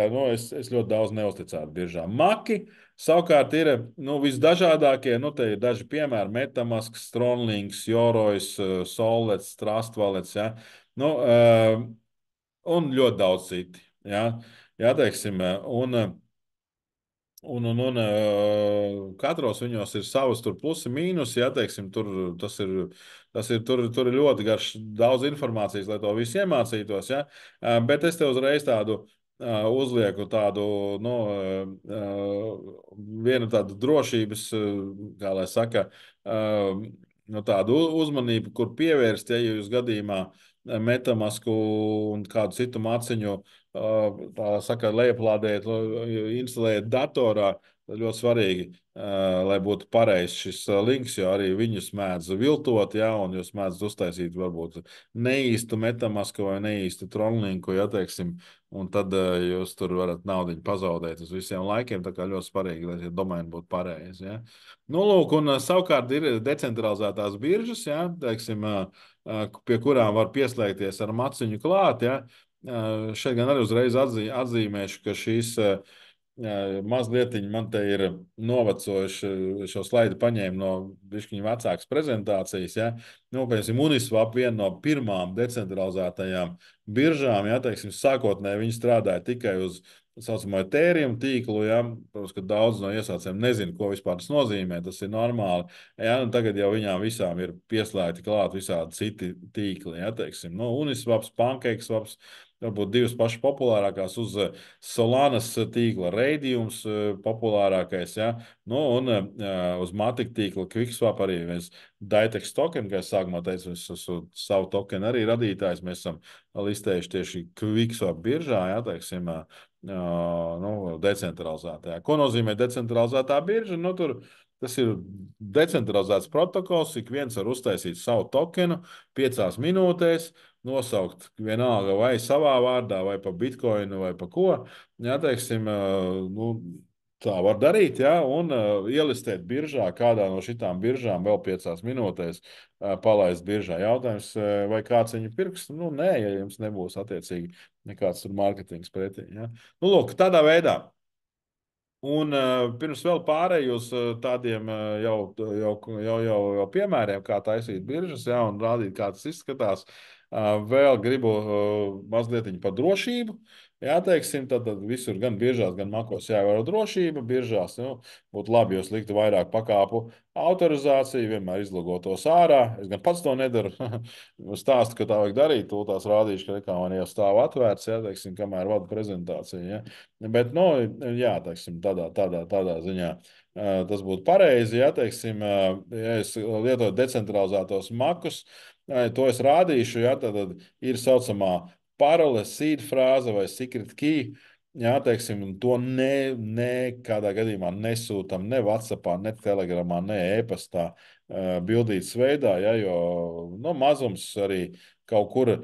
nu, es ļoti daudz neusticētu biržām. Maki savukārt ir, nu, visdažādākie, nu, te ir daži piemēri, Metamask, Stronlinks, Yorojs, Solets, Trust Wallets, jā. Nu, un ļoti daudz citi. Jā, teiksim, katros viņos ir savas plusi, mīnusi. Jā, teiksim, tur ir ļoti garš, daudz informācijas, lai to visu iemācītos. Ja? Bet es te uzreiz tādu uzlieku tādu, nu, vienu tādu drošības, kā lai saka, nu, tādu uzmanību, kur pievērst, ja jūs gadījumā Metamasku un kādu citu maciņu tā saka, lejuplādēt, instalēt datorā. ļoti svarīgi, lai būtu pareizs šis links, jo arī viņus mēdz viltot, ja, un jūs mēdz uztaisīt varbūt neīstu metamasku vai neīstu tronlinku, ja, teiksim, un tad jūs tur varat naudiņu pazaudēt uz visiem laikiem, tā kā ļoti svarīgi, lai tie domēni būtu pareizi, ja. Nu, lūk, un savukārt ir decentralizētās biržas, ja, teiksim, pie kurām var pieslēgties ar maciņu klāt, ja. Šeit gan arī uzreiz atzīmēšu, ka šīs mazliet man te ir novecojuši. Šo slaidu paņēmu no bišķiņa vecākas prezentācijas. Ja? Nu, piemēram, Uniswap viena no pirmām decentralizētajām biržām, ja teiksim, sākotnēji viņi strādāja tikai uz tā saucamo Ethereum tīklu. Ja? Protams, ka daudz no iesācējiem nezina, ko vispār tas nozīmē. Tas ir normāli. Ja? Un tagad jau viņām visām ir pieslēgti klāt visādi citi tīkli. Ja? Teiksim, nu, Uniswaps, PancakeSwaps. Varbūt divas pašas populārākās uz Solanas tīkla Radiums populārākais, ja? Nu, un uz Matic tīkla QuickSwap arī mēs Daitex token, kā es sākumā teicu, es esmu savu tokenu arī radītājs, mēs esam listējuši tieši QuickSwap biržā, ja, teiksim, nu, decentralizētajā. Ko nozīmē decentralizētā birža? Nu, tur tas ir decentralizēts protokols, ik viens var uztaisīt savu tokenu 5 minūtēs, nosaukt vienalga vai savā vārdā, vai pa bitkoinu, vai pa ko. Jā, teiksim, nu, tā var darīt, ja, un ielistēt biržā, kādā no šitām biržām vēl 5 minūtēs palaist biržā. Jautājums, vai kāds viņu pirks? Nu, nē, ja jums nebūs attiecīgi nekāds tur mārketings pretī. Ja. Nu, lūk, tādā veidā. Un pirms vēl pārēju uz tādiem jau piemēriem, kā taisīt biržas, ja, un rādīt, kā tas izskatās, vēl gribu mazliet par drošību. Jā, teiksim, tad visur, gan biržās, gan makos jāievēro drošība. Biržās nu, būtu labi, ja jūs liktu vairāk pakāpu autorizāciju, vienmēr izlogotos ārā. Es gan pats to nedaru. Stāstu, ka tā vajag darīt, to tās rādīšu, ka man jau stāv atvērts, ja, teiksim, kamēr vadu prezentāciju. Ja. Bet, nu, jā, teiksim, tādā ziņā tas būtu pareizi. Ja, teiksim, ja es lietoju decentralizētos makus, to es rādīšu. Ja, tad ir saucamā parole, seed frāze vai secret key. Jā, teiksim, to nekādā gadījumā nesūtam ne WhatsApp, ne Telegramā, ne e-pastā, bildītas veidā, ja, jo nu, mazums arī kaut kur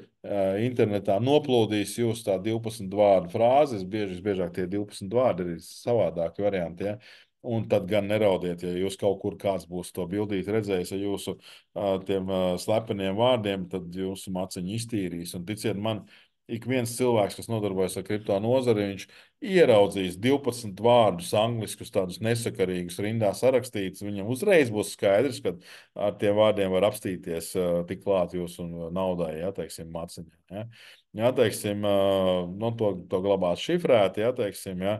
internetā noplūdīs jūs tā 12 vārdu frāzes, visbiežāk tie 12 vārdi ir savādāki varianti, ja. Un tad gan neraudiet, ja jūs kaut kur kāds būs to bildīt redzējis ar jūsu tiem slepeniem vārdiem, tad jūsu maciņu iztīrīs. Un ticiet man, ik viens cilvēks, kas nodarbojas ar kripto nozari, viņš ieraudzīs 12 vārdus angliskus, tādus nesakarīgus rindā sarakstītus. Viņam uzreiz būs skaidrs, ka ar tiem vārdiem var apstīties tik klāt jūsu naudai, ja, teiksim, maciņā. Ja. Jā, teiksim, nu, to glabāt šifrēti, jā, teiksim, jā,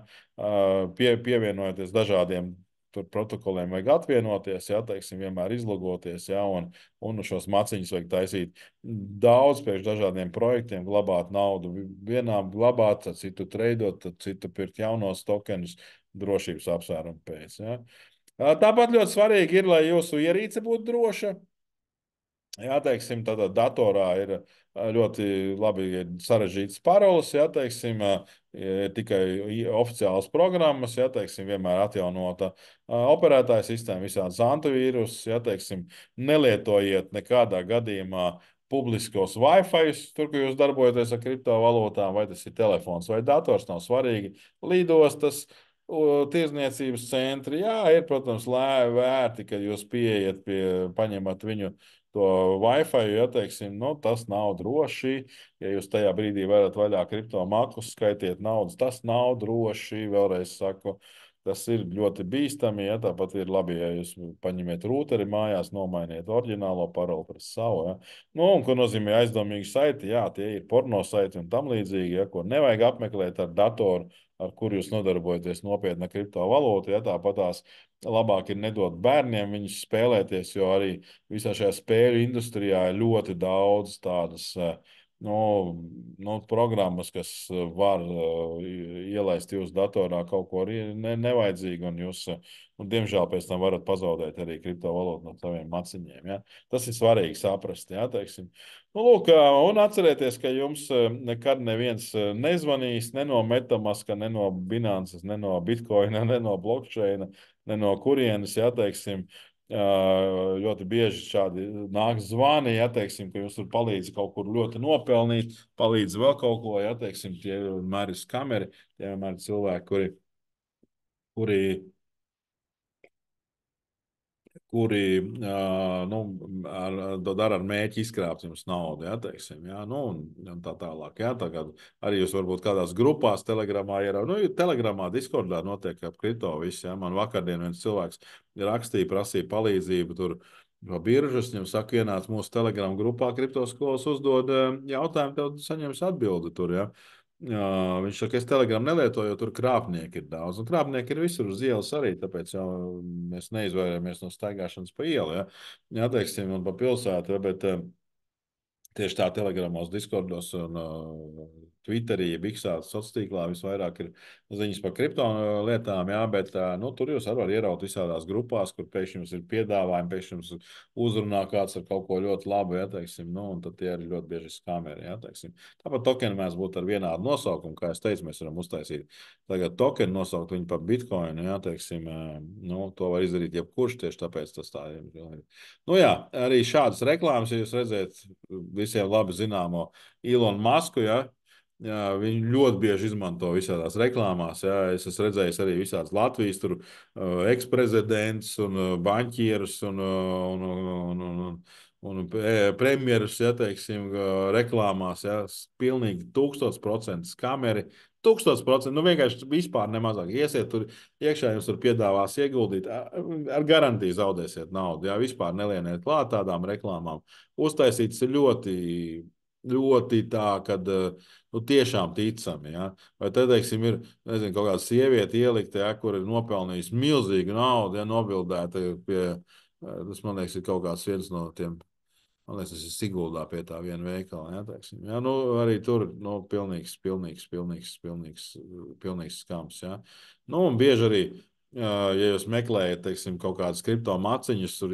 pievienojoties dažādiem tur protokoliem vajag atvienoties, jā, teiksim, vienmēr izlogoties, jā, un šos maciņus vajag taisīt daudz pēc dažādiem projektiem, glabāt naudu vienā, glabāt, tad citu treidot, tad citu pirkt jaunos tokenus drošības apsvērumu pēc, jā. Tāpat ļoti svarīgi ir, lai jūsu ierīce būtu droša. Jā, teiksim, tādā datorā ir ļoti labi sarežģītas paroles, jā, teiksim, tikai oficiālas programmas, jā, teiksim, vienmēr atjaunota operētāja sistēma, visādas antivīrus, jā, teiksim, nelietojiet nekādā gadījumā publiskos Wi-Fi, tur, kur jūs darbojaties ar kriptovalūtām, vai tas ir telefons vai dators, nav svarīgi, lidostas, tirzniecības centri, jā, ir, protams, vērti, ka jūs pieejat paņemat viņu to Wi-Fi, ja teiksim, nu, tas nav droši. Ja jūs tajā brīdī varat vaļā kripto makus, skaitiet naudas, tas nav droši. Vēlreiz saku, tas ir ļoti bīstami. Ja? Tāpat ir labi, ja jūs paņemiet rūteri mājās, nomainiet oriģinālo paroli pret savu. Ja? Nu, un ko nozīmē aizdomīgi saiti? Jā, tie ir porno saiti un tam līdzīgi, ja? Ko nevajag apmeklēt ar datoru, ar kur jūs nodarbojaties nopietni ar kriptovalūtu. Ja? Tāpat tās labāk ir nedot bērniem viņus spēlēties, jo arī visā šajā spēļu industrijā ir ļoti daudz tādas no, no programmas, kas var ielaist jūsu datorā kaut ko nevajadzīgu, un jūs, diemžēl, pēc tam varat pazaudēt arī kriptovalūtu no saviem maciņiem. Ja? Tas ir svarīgi saprast. Ja? Teiksim. Nu, lūk, un atcerieties, ka jums nekad neviens nezvanīs ne no Metamaska, ne no Binances, ne no Bitcoina, ne no blockchaina, ne no kurienes, ja teiksim. Ļoti bieži šādi nāk zvani, ja teiksim, ka jūs tur palīdz kaut kur ļoti nopelnīt, palīdz vēl kaut ko, ja teiksim, tie vienmēr ir skameri, tie vienmēr ir cilvēki, kuri nu, to dara ar mērķi izkrāpt jums naudu, ja, teiksim, ja, nu, un tā tālāk. Ja, tagad arī jūs varbūt kādās grupās, Telegramā, nu, Telegramā, Discordā notiek ap kripto viss. Ja. Man vakardien viens cilvēks rakstīja, prasīja palīdzību tur no biržas, viņam saka, ienāc mūsu Telegram grupā, kriptoskolas uzdod jautājumu, tev saņems atbildi tur, ja. Viņš saka, es Telegram nelietoju, jo tur krāpnieki ir daudz. Un krāpnieki ir visur uz ielas arī, tāpēc jau mēs neizvairāmies no staigāšanas pa ielu. Ja, ja teiksim, un pa pilsētu, ja, bet tieši tā, Telegramos, Discordos un Twitterī, Biksā, sociālā tīklā visvairāk ir ziņas par kriptolietām, jā, bet nu, tur jūs arī varat ieraut visādās grupās, kur pēkšņi jums ir piedāvājumi, pēkšņi jums uzrunā kāds ar kaut ko ļoti labu, jā, teiksim, nu, un tad tie ir ļoti bieži skameri, jā, teiksim. Tāpat tokeni mēs būtu ar vienādu nosaukumu, kā es teicu, mēs varam uztaisīt tagad tokeni, nosaukt viņu par Bitcoinu, jā, teiksim, nu, to var izdarīt jebkurš, tieši tāpēc tas tā ir. Nu jā, arī šādas reklāmas, ja jūs redzēt, visiem labi zināmo Ilonu Masku, ja, jā, viņu ļoti bieži izmanto visādās reklāmās. Ja. Es esmu redzējis arī visādas Latvijas tur, eksprezidents un baņķierus un premjerus, ja teiksim, reklāmās. Ja, pilnīgi 1000% kameri. 1000%, nu vienkārši vispār nemazāk. Iesiet tur iekšā, jums tur piedāvās ieguldīt. Ar garantiju zaudēsiet naudu. Jā, vispār nelieniet klāt tādām reklāmām. Uztaisīts ir ļoti, ļoti tā, kad nu, tiešām ticami. Ja? Vai te, teiksim, ir nezinu, kaut kāda sieviete ielikta, ja, kur ir nopelnījusi milzīgu naudu, ja nobildēta pie, tas man liekas, ir kaut kāds viens no tiem. Man liekas, tas ir Siguldā pie tā viena veikala. Ja, teiksim. Ja, nu, arī tur nu, pilnīgs skams. Ja. Nu, un bieži arī, ja jūs meklējat teiksim, kaut kādas kripto maciņas, tur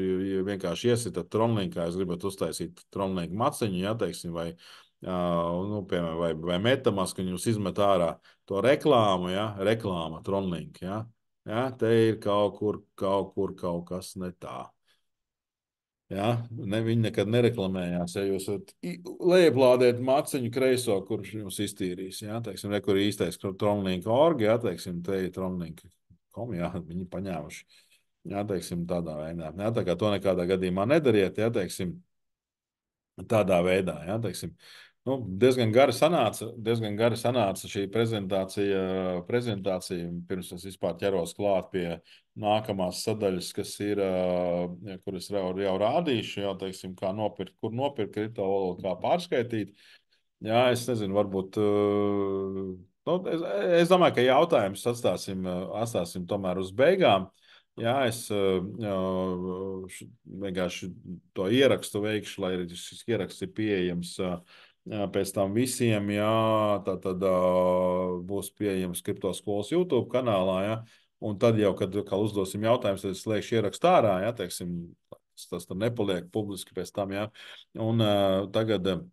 vienkārši iesitat Tronlinkā, jūs gribat uztaisīt Tronlinku maciņu, ja, teiksim, vai, nu, piemēram, vai Metamask, un jūs izmet ārā to reklāmu, ja, reklāma Tronlink. Ja. Ja, te ir kaut kas ne tā. Ja? Viņi nekad nereklamējās. Ja jūs lejuplādējat maciņu kreiso, kurš jums iztīrīs. Ja? Teiksim, re, kur ir īstais Tronlink.org, ja? Teiksim, te ir Tronlink.com, ja? Viņi paņēmuši. Ja? Teiksim, tādā veidā. Ja? Tā kā to nekādā gadījumā nedariet, ja? Teiksim, tādā veidā. Ja? Teiksim, nu, diezgan gari sanāca šī prezentācija, pirms es vispār ķeros klāt pie nākamās sadaļas, kas ir, kuras jau rādīšu, jau, teiksim, kā nopirkt, kur nopirkt kriptovalūtu, kā pārskaitīt. Jā, es nezinu, varbūt. Nu, es domāju, ka jautājumus atstāsim tomēr uz beigām. Jā, es vienkārši to ierakstu veikšu, lai arī šis ieraksts ir pieejams pēc tam visiem. Jā, tā tad būs pieejams Kriptoskolas YouTube kanālā. Jā, un tad jau, kad uzdosim jautājumus, tad es slēgšu ierakstu ārā. Jā, teiksim, tas tur nepaliek publiski pēc tam. Jā. Un tagad.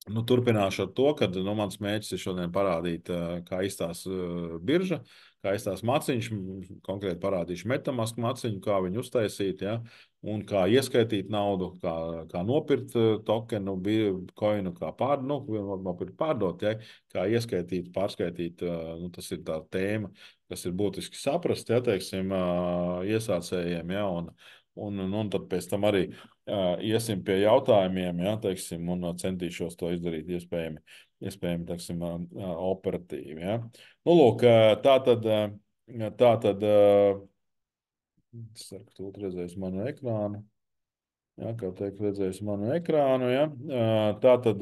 Nu, turpināšu ar to, ka nu, mans mērķis ir šodien parādīt, kā izstās birža, kā izstās maciņš, konkrēti parādīšu Metamask maciņu, kā viņu uztaisīt, ja, un kā ieskaitīt naudu, kā nopirkt tokenu, coinu, kā nopirkt pārdot, ja, kā ieskaitīt, pārskaitīt, nu, tas ir tā tēma, kas ir būtiski saprast, ja, teiksim, iesācējiem, ja, un tad pēc tam arī iesim pie jautājumiem, ja, teiksim, un centīšos to izdarīt iespējami teiksim, operatīvi. Ja. Nu, lūk, tā tad ceru, ka tu redzēsi manu ekrānu. Ja, kā teikt, redzēsi manu ekrānu. Ja. Tā tad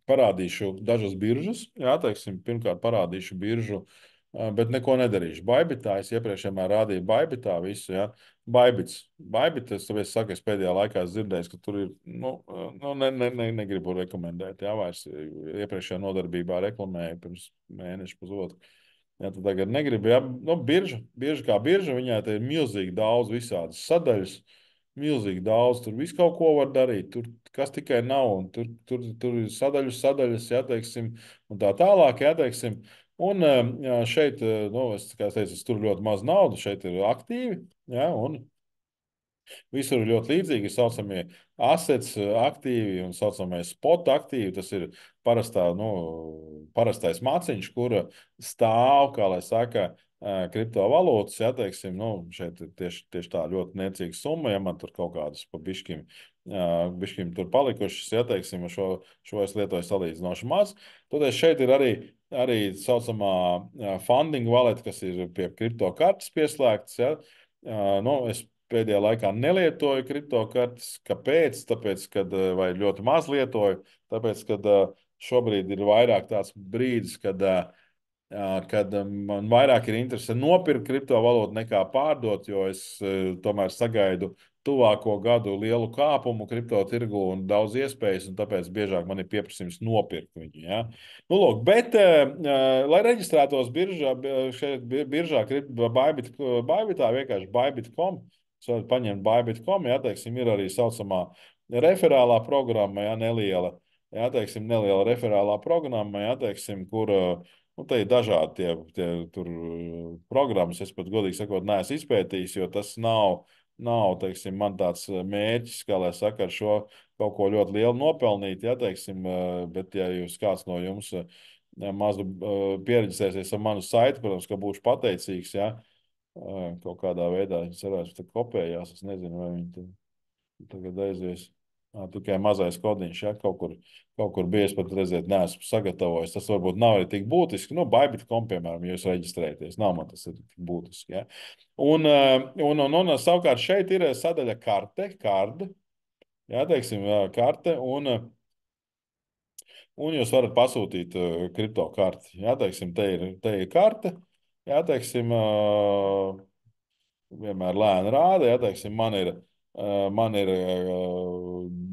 parādīšu dažas biržas. Ja, teiksim, pirmkārt, parādīšu biržu Bet neko nedarīšu. Baibitā es iepriekš vienmēr rādīju baibitā visu, ja. Baibits. Baibits, tāpēc saku, es pēdējā laikā esmu dzirdējis, ka tur ir, negribu rekomendēt, jā, vairs iepriekšējā nodarbībā reklamēju pirms mēneša pusotru. Jā, tad tagad negribu, jā, bieži kā birža, viņai te ir milzīgi daudz visādas sadaļas, milzīgi daudz, tur visu kaut ko var darīt, tur kas tikai nav, un tur ir sadaļas, jā, teiksim, un tā tālāk, jā, teiksim. Un jā, šeit, nu, kā es teicu, es tur ļoti maz naudas, šeit ir aktīvi, ja, un visur ir ļoti līdzīgi. Ir saucamie assets aktīvi un saucamie spot aktīvi. Tas ir parastais maciņš, kura stāv, kā lai saka, kriptovalūtas, ja teiksim, nu, šeit ir tieši tā ļoti niecīga summa, ja man tur kaut kādas pa bišķim tur palikušas, ja teiksim, šo es lietoju salīdzinoši maz. Tad šeit ir arī saucamā funding wallet, kas ir pie kriptokartes pieslēgts, ja. Nu, es pēdējā laikā nelietoju kriptokartes. Kāpēc? Tāpēc, vai ļoti maz lietoju, tāpēc, ka šobrīd ir vairāk tāds brīdis, kad man vairāk ir interese nopirkt kriptovalūtu nekā pārdot, jo es tomēr sagaidu tuvāko gadu lielu kāpumu kripto tirgu un daudz iespējas, un tāpēc biežāk man ir pieprasījums nopirkt viņu. Ja? Nu, lūk, bet, lai reģistrētos šeit biržā, Bybitā, vienkārši Bybit.com, jūs varat paņemt Bybit.com, ja, teiksim, ir arī saucamā referālā programma, ja, neliela referālā programma, ja, teiksim, kur nu, te ir dažādi tie tur programmas. Es pat godīgi sakot, neesmu izpētījis, jo tas nav teiksim, man tāds mērķis, kā lai saka, ar šo kaut ko ļoti lielu nopelnīt. Ja, teiksim, bet, ja jūs kāds no jums mazu pieredzēsies ar manu saiti, protams, ka būšu pateicīgs. Ja, kaut kādā veidā viņi cerēs, ka kopējās. Es nezinu, vai viņi tagad aizies. Tikai mazais kodiņš, ja kaut kur bija, es pat redzēt, neesmu sagatavojis. Tas varbūt nav arī tik būtiski. Nu, Bybit.com, piemēram, ja jūs reģistrēties, nav man tas ir tik būtiski. Ja. Un savukārt šeit ir sadaļa karte, jā, teiksim, karte, un jūs varat pasūtīt kripto karti. Jā, teiksim, te ir karte, jā, teiksim, vienmēr lēni rāda, ja teiksim, man ir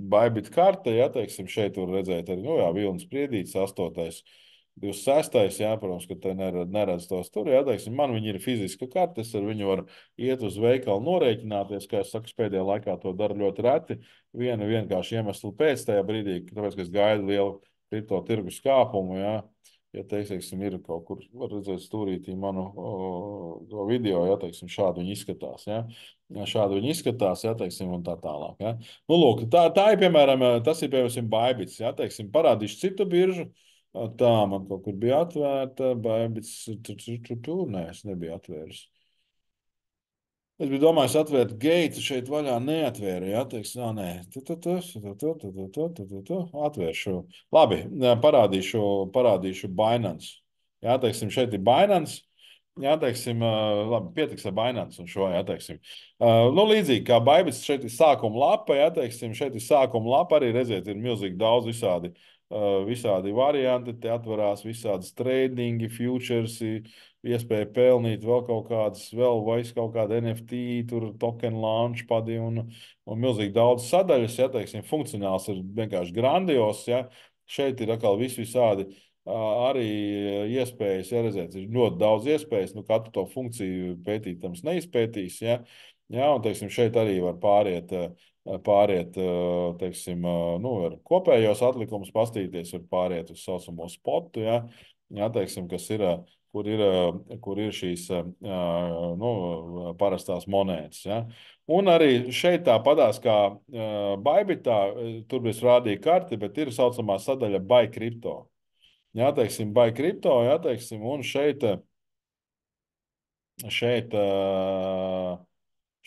Bybit karte, ja teiksim, šeit var redzēt arī, nu jā, Vilnis Priedītis, 8. 26. Jā, protams, ka te neredz tos tur, ja teiksim, man viņi ir fiziska karte, es ar viņu varu iet uz veikalu norēķināties, kā es saku, pēdējā laikā to daru ļoti reti, vienkārši iemeslu pēc tajā brīdī, tāpēc, ka es gaidu lielu kripto tirgus kāpumu, ja. Ja teiksim, ir kaut kur, var redzēt stūrītī manu video, ja teiksim, šādi viņi izskatās. Ja? Šādi viņi izskatās, ja teiksim, un tā tālāk. Ja? Nu, lūk, tā ir, piemēram, tas ir, piemēram, Bybits. Ja? Teiksim, parādīšu citu biržu. Tā man kaut kur bija atvērta. Bybits, nē, es nebiju atvēris. Es biju domājis, atvērt geitu šeit vaļā, neatvēru. Jā, teiks, nē, atvēršu. Labi, parādīšu Binance. Jā, teiksim, šeit ir Binance. Jā, teiksim, labi, pietiks ar Binance un šo, jā, teiksim. Nu, līdzīgi kā Bybits, šeit ir sākuma lapa, jā, teiksim, šeit ir sākuma lapa, arī redziet, ir milzīgi daudz visādi varianti, te atverās visādas tradingi, futures, iespēja pelnīt vēl kaut kādas, kaut kāda NFT, tur token launchpadi un milzīgi daudz sadaļas, ja, teiksim, funkcionāls ir vienkārši grandios, ja. Šeit ir atkal visādi arī iespējas, ja redzēt, ir ļoti daudz iespējas, nu katru to funkciju pētītams neizpētīs, ja. Ja, un, teiksim, šeit arī var pāriet teiksim, nu, ar kopējos atlikumus pastīties, var pāriet uz saucamo spotu, ja, teiksim, kur ir šīs nu, parastās monētas. Ja. Un arī šeit tāpatās kā Bybitā, tur es rādīju karti, bet ir saucamā sadaļa Buy Crypto. Jā, teiksim, Buy Crypto, jā, teiksim, un šeit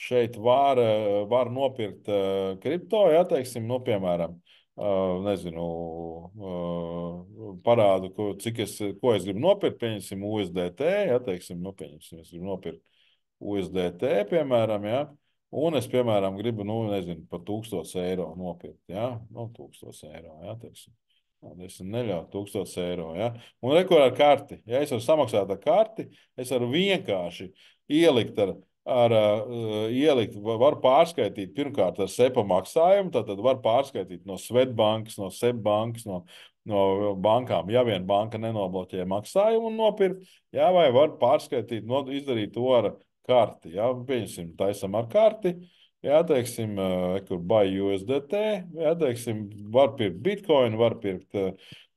šeit var nopirkt kripto, ja teiksim, nu, piemēram, nezinu, parādu, ko es gribu nopirkt, pieņemsim USDT, ja teiksim, nu, pieņemsim, es gribu nopirkt USDT, piemēram, ja, un es, piemēram, gribu, nu, nezinu, par 1000 eiro nopirkt, ja, nu, 1000 eiro, ja, teiksim. Es neļauju 1000 eiro. Ja? Un rekur ar karti. Ja es varu samaksāt ar karti, es varu vienkārši ielikt ielikt, var pārskaitīt pirmkārt ar SEPA maksājumu, tad var pārskaitīt no Svetbankas, no SEPbankas, no bankām, ja vien banka nenobloķē maksājumu un nopirkt, ja, vai var pārskaitīt, izdarīt to ar karti. Ja? Pieņemsim, taisam ar karti. Jā, teiksim, kur buy USDT, jā, teiksim, var pirkt Bitcoin, var pirkt,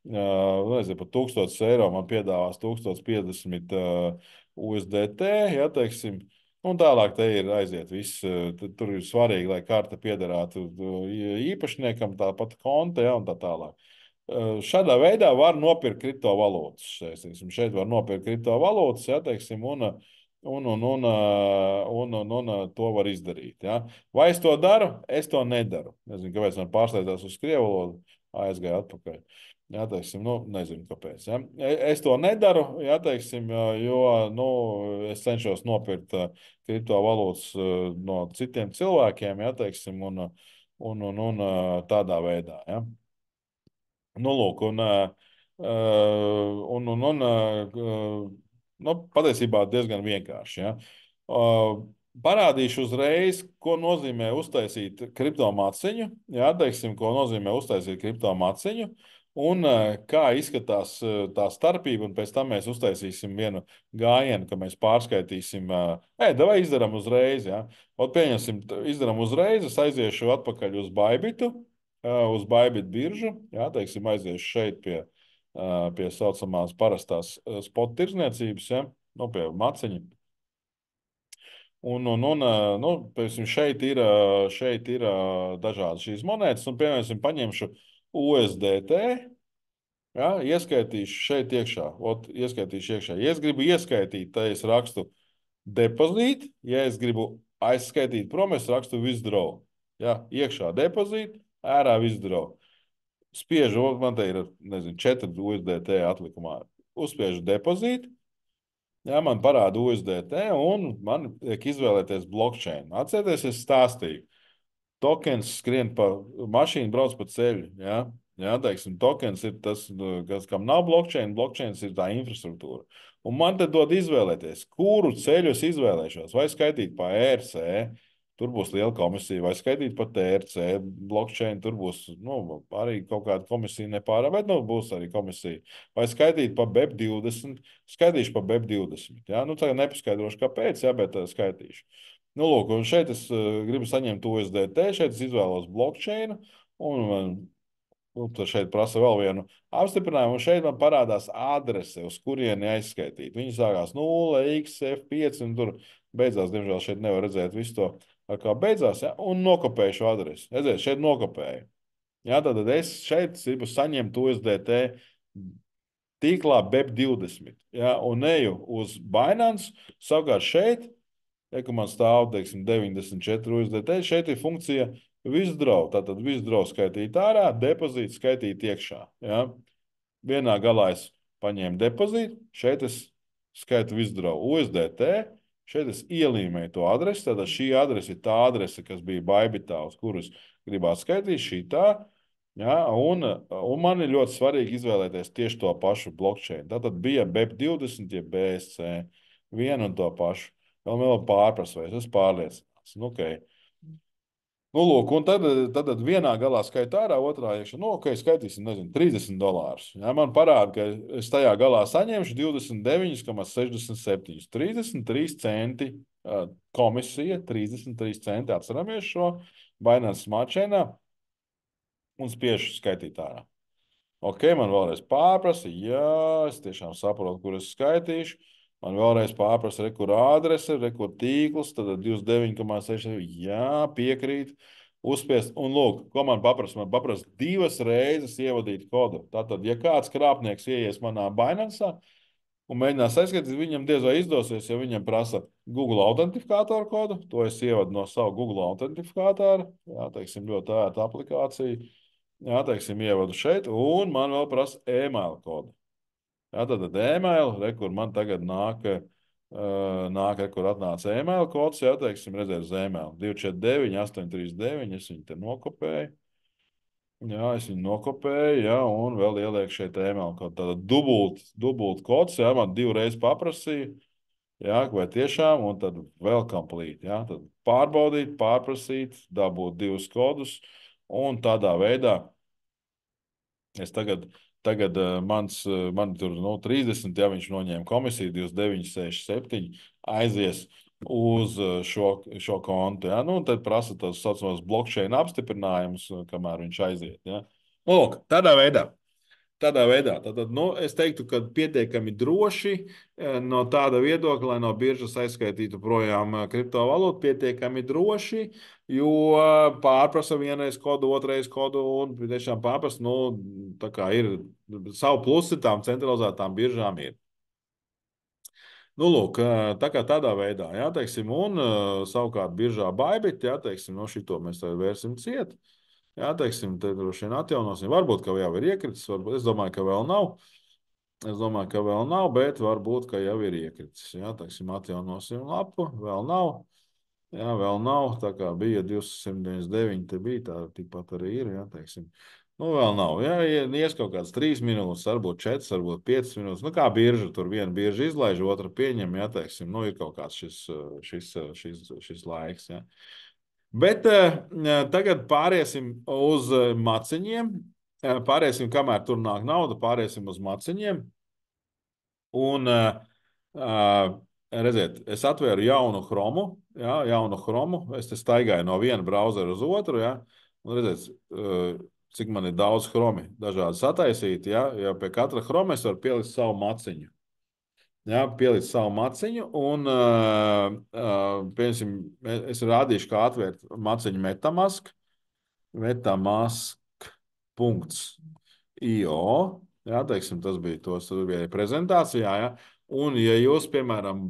nezinu, par 1000 eiro man piedāvās 1050 USDT, jā, teiksim, un tālāk te ir aiziet viss. Tur ir svarīgi, lai karta piederātu īpašniekam, tāpat konta, jā, un tā tālāk. Šādā veidā var nopirkt kriptovalūtas. Šeit var nopirkt kriptovalūtas, ja, teiksim, un to var izdarīt. Ja. Vai es to daru? Es to nedaru. Nezinu, kāpēc man pārslēdzās uz krievu valodu, aizgāja atpakaļ. Jā, teiksim, nezinu, kāpēc. Ja. Es to nedaru, ja, teiksim, jo es cenšos nopirkt kriptovalūtas no citiem cilvēkiem, ja, teiksim, un tādā veidā. Ja. Nu, lūk, patiesībā diezgan vienkārši. Ja? Parādīšu uzreiz, ko nozīmē uztaisīt kriptomāciņu. Jā, teiksim, ko nozīmē uztaisīt kriptomāciņu. Un kā izskatās tā starpība, un pēc tam mēs uztaisīsim vienu gājienu, ka mēs pārskaitīsim, vai izdarām uzreiz. Ja? Pieņemsim, izdarām uzreiz, es aiziešu atpakaļ uz Baibitu. Uz Bybit biržu. Jā, teiksim, aiziešu šeit pie saucamās parastās spot tirdzniecības, ja, pie maciņa. Piemēram, šeit ir dažādas šīs monētas, un, piemēram, paņemšu USDT, ja, ieskaitīšu šeit iekšā. Ieskaitīšu iekšā. Ja es gribu ieskaitīt, tad es rakstu depozītu. Ja es gribu aizskaitīt prom, es rakstu withdraw. Ja, iekšā depozītu, ārā withdraw. Spiežu, man te ir, nezinu, 4 USDT atlikumā. Uzspiežu depozītu, jā, man parāda USDT, un man tiek izvēlēties blockchain. Atcerieties, es stāstīju. Tokens skrien pa mašīnu, brauc pa ceļu. Ja? Jā, teiksim, tokens ir tas, kam nav blockchain, blockchain ir tā infrastruktūra. Un man te dod izvēlēties, kuru ceļu es izvēlēšos. Vai skaitīt pa ERC, tur būs liela komisija, vai skaitīt pa TRC, blockchain, tur būs arī kaut kāda komisija nepārāk, bet būs arī komisija. Vai skaitīt pa BEP20, skaitīšu pa BEP20. Ja? Tagad nepaskaidrošu, kāpēc, ja, bet skaitīšu. Lūk, un šeit es gribu saņemt USDT, šeit es izvēlos blockchain, un tad šeit prasa vēl vienu apstiprinājumu, un šeit man parādās adrese, uz kurieni aizskaitīt. Viņi sākās 0, X, F5, un tur beidzās, diemžēl šeit nevar redzēt visu to, ar kā beidzās, ja, un nokopēju šo adresi. Redziet, šeit nokopēju. Ja, tad es šeit gribu saņemt USDT tīklā BEP20, ja, un eju uz Binance, savukārt šeit, ja man stāv, teiksim, 94 USDT, šeit ir funkcija withdraw. Tātad withdraw skaitīt ārā, depozītu skaitīt iekšā. Ja? Vienā galā es paņēmu depozītu, šeit es skaitu withdraw USDT, šeit es ielīmēju to adresi, tātad šī adrese ir tā adrese, kas bija Bybitā, uz kuras gribētu skaitīt, šī tā. Ja? Un man ir ļoti svarīgi izvēlēties tieši to pašu blockchain. Tātad bija BEP20, ja BSC, vienu un to pašu. Vēl pārprasa, vai es esmu pārliecināts. Okay. Lūk, un tad vienā galā skaitā ārā, otrā iekšā. Skaitīsim, nezinu, $30. Ja, man parāda, ka es tajā galā saņemšu 29,67. 33 centi komisija, 33 centi. Atceramies šo Binance Smart Chainā un spiešu skaitīt ārā. Ok, man vēlreiz pārprasa, jā, es tiešām saprotu, kur es skaitīšu. Man vēlreiz pārprasa, kur adrese, kur tīkls, tad 29,6, jā, piekrīt, uzspiest. Un lūk, ko man paprasa? Man paprasa 2 reizes ievadīt kodu. Tātad, ja kāds krāpnieks ieies manā Binance un mēģinās aizskaitīt, viņam diez vai izdosies, ja viņam prasa Google autentifikātoru kodu, to es ievadu no savu Google autentifikātoru, jā, teiksim, ļoti ērta aplikācija. Jā, teiksim, ievadu šeit, un man vēl prasa e-mail kodu. Jā, tad e-mail, kur man tagad nāk, kur atnāca e-mail kods, jā, teiksim, redzēt uz e-mail. 249, 839, es viņu te nokopēju. Jā, es viņu nokopēju, jā, un vēl ielieku šeit email kaut tāda dubult kods, jā, man divreiz paprasīja, jā, vai tiešām, un tad vēl complete, jā, tad pārbaudīt, pārprasīt, dabūt divus kodus, un tādā veidā es man tur, 30, ja viņš noņēma komisiju, 29,67 aizies uz šo kontu, ja, nu, un tad prasa tos saucamos blockchain apstiprinājumus, kamēr viņš aiziet, ja. Nu, lūk, tādā veidā. Tādā veidā. Tad, es teiktu, ka pietiekami droši no tāda viedokļa, lai no biržas aizskaitītu projām kriptovalūtu, pietiekami droši, jo pārprasa vienreiz kodu, otrreiz kodu un tiešām pārprasa, tā kā ir savu plusi tām centralizētām biržām ir. Nu, lūk, tā kā tādā veidā, jā, teiksim, un savukārt biržā Bybit, jā, teiksim, no šito mēs tagad vērsim ciet. Jā, teiksim, te droši vien atjaunosim. Varbūt, ka jau ir iekritis, varbūt, es domāju, ka vēl nav. Es domāju, ka vēl nav, bet varbūt, ka jau ir iekritis. Jā, teiksim, atjaunosim lapu, vēl nav. Jā, vēl nav, tā kā bija 299, te bija tā, tikpat arī ir, jā, teiksim. Nu, vēl nav, jā, ies kaut kāds 3 minūtes, varbūt 4, varbūt 5 minūtes. Nu, kā birža, tur viena birža izlaiž, otra pieņem, jā, teiksim, nu, ir kaut kāds šis laiks, jā. Bet tagad pāriesim uz maciņiem. Pāriesim, kamēr tur nāk nauda, pāriesim uz maciņiem. Un, redziet, es atvēru jaunu chromu, ja, jaunu chromu. Es te staigāju no viena brauzera uz otru, ja. Un redziet, cik man ir daudz chromi dažādi sataisīti, ja. Ja pie katra chroma es varu pielikt savu maciņu. Ja, pielikt savu maciņu un, piemēram, es rādīšu, kā atvērt maciņu MetaMask. MetaMask.io. Jā, teiksim, tas bija prezentācijā. Ja? Un, ja jūs, piemēram,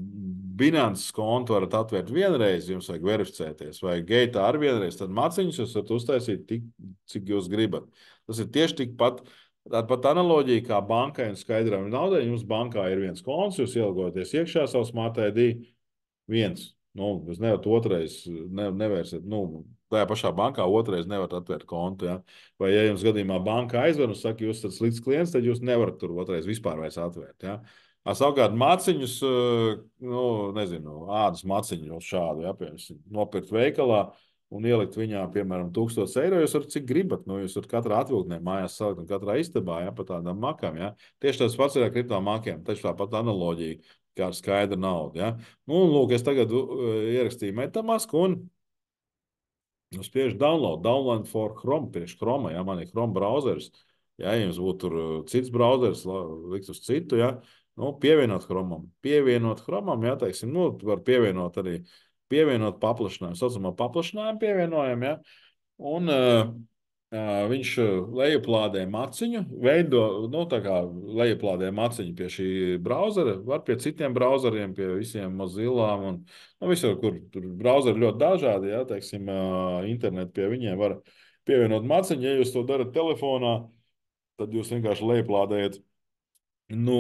Binance kontu varat atvērt vienreiz, jums vajag verificēties, vai Gaitā ar vienreiz, tad maciņus jūs varat uztaisīt tik, cik jūs gribat. Tas ir tieši tikpat, tāpat analoģija kā bankai un skaidram naudai. Jums bankā ir viens konts, jūs ielogoties iekšā savu Smart ID, viens. Nu, jūs nevarat otrais, nevērsiet, tajā pašā bankā otrais nevarat atvērt kontu. Ja? Vai, ja jums gadījumā banka aizver un saka, jūs esat slikts klients, tad jūs nevarat tur otrais vispār vairs atvērt. Ja? Savukārt maciņus, nezinu, ādas maciņu šādu, ja, piemēram, nopirkt veikalā un ielikt viņā, piemēram, 1000 eiro, jūs varat cik gribat. Jūs varat katrā atvilknē mājās salikt un katrā istabā, ja, pa tādām makām. Ja. Tieši tas pats ir ar kriptomakiem, taču tāpat analoģija, kā ar skaidru naudu. Ja. Nu, un, lūk, es tagad ierakstīju MetaMask un spiežu download for Chrome, priekš Chrome, ja, man ir Chrome browsers. Ja jums būtu tur cits browsers, likt uz citu, ja, pievienot Chromam, ja, teiksim, var pievienot arī paplašinājumu, saucamā paplašinājumu pievienojam, ja, un viņš lejuplādē maciņu, tā kā lejuplādē maciņu pie šī brauzera, var pie citiem brauzeriem, pie visiem Mozillām un visur, kur tur brauzeri ļoti dažādi, ja, teiksim, internetu pie viņiem var pievienot maciņu. Ja jūs to darat telefonā, tad jūs vienkārši lejuplādējat no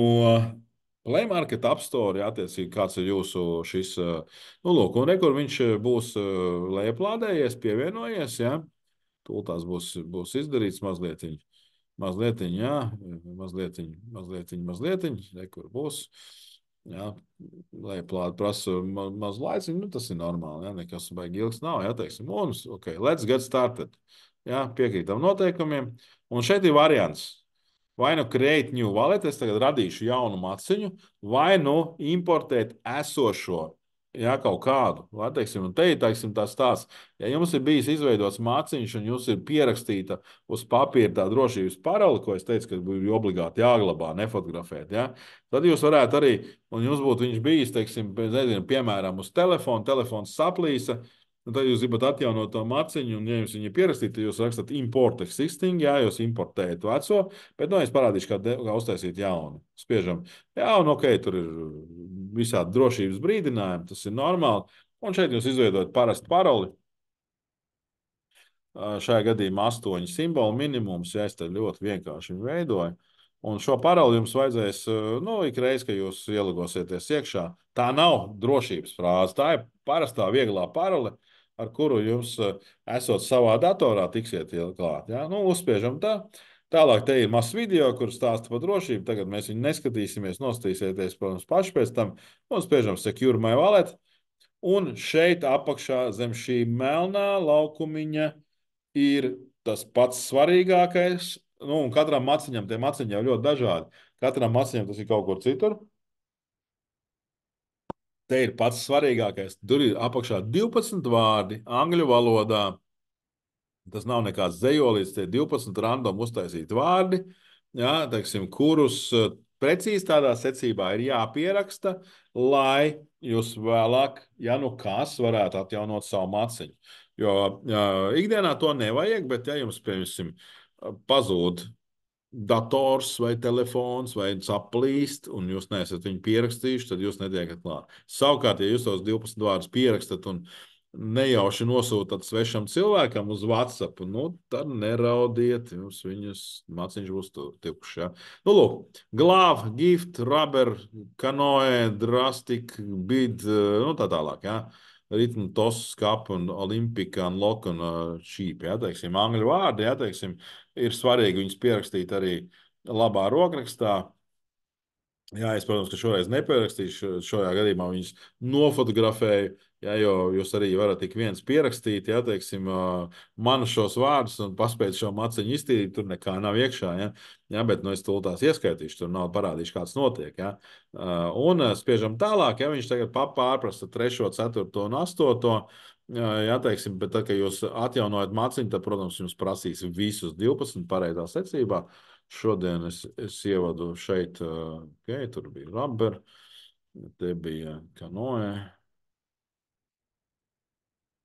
Play Market App Store, ja, attiecīgi, kāds ir jūsu šis, lūk, un rekur viņš būs lejuplādējies, pievienojies, ja. Tūlīt būs izdarīts mazlietiņ, jā, mazlietiņ, kur būs. Jā, lai plāti prasa maz laiciņu, tas ir normāli, jā, nekas baigi ilgs nav, jā, teiksim, un, ok, let's get started. Jā, piekrītam noteikumiem, un šeit ir variants. Vai nu create new wallet, es tagad radīšu jaunu maciņu, vai nu importēt esošo, jā, kaut kādu. Vai, teiksim, un te ir, teiksim, tas stāsts. Ja jums ir bijis izveidots maciņš un jums ir pierakstīta uz papīra tā drošības parole, ko es teicu, ka bija obligāti jāglabā, nefotografēt, ja? Tad jūs varētu arī, un jums būtu viņš bijis, teiksim, nezinu, piemēram, uz telefons saplīsa, un tad jūs gribat atjaunot to maciņu, un ja jums viņa pierakstīta, jūs rakstat import existing, jā, jūs importējat veco, bet, es parādīšu, kā uztaisīt jaunu. Spiežam, jā, un ok, tur ir visādi drošības brīdinājumi, tas ir normāli, un šeit jūs izveidojat parastu paroli. Šajā gadījumā 8 simbolu minimums, ja es te ļoti vienkārši viņu veidoju. Un šo paroli jums vajadzēs, ik reiz, kad jūs ielogosieties iekšā. Tā nav drošības frāze, tā ir parastā vieglā parole. ar kuru jums esot savā datorā, tiksiet klāt. Ja? Nu, uzspiežam tā. Tālāk te ir mazs video, kur stāsta par drošību. Tagad mēs viņu neskatīsimies, nostīsieties, protams, paši pēc tam. Un spiežam Secure My Wallet. Un šeit apakšā zem šī melnā laukumiņa ir tas pats svarīgākais. Nu, un katram maciņam, tie maciņi jau ļoti dažādi. Katram maciņam tas ir kaut kur citur. Te ir pats svarīgākais. Tur ir apakšā 12 vārdi angļu valodā. Tas nav nekāds dzējolīts, tie 12 random uztaisīti vārdi, ja, teiksim, kurus precīzi tādā secībā ir jāpieraksta, lai jūs vēlāk, ja nu kas, varētu atjaunot savu maciņu. Jo ikdienā to nevajag, bet ja jums, piemēram, pazūd dators vai telefons vai saplīst, un jūs neesat viņu pierakstījuši, tad jūs netiekat klāt. Savukārt, ja jūs tos 12 vārdus pierakstat un nejauši nosūtat svešam cilvēkam uz WhatsApp, nu, tad neraudiet, jums viņas maciņš būs tikuši. Ja? Nu, lūk, glāv, gift, rubber, kanoe, drastic, bid, nu, tā tālāk, ja? Ritmu, tos, skap un olimpika un lok un šīp, ja, teiksim, angļu vārdi, ja, teiksim, ir svarīgi viņus pierakstīt arī labā rokrakstā. Jā, es, protams, ka šoreiz nepierakstīšu. Šajā gadījumā viņus nofotografēju, jā, jo jūs arī varat tik viens pierakstīt, jā, teiksim, manu šos vārdus un paspēt šo maciņu iztīrīt, tur nekā nav iekšā, jā, bet, nu, es tūlīt ieskaitīšu, tur nav parādīšu, kāds notiek, jā. Un spiežam tālāk, ja viņš tagad pārprasta 3., 4. un 8. Jā, teiksim, bet tad, kad jūs atjaunojat maciņu, tad, protams, jums prasīs visus 12 pareizā secībā. Šodien es ievadu šeit, okay, tur bija rubber, te bija kanoe.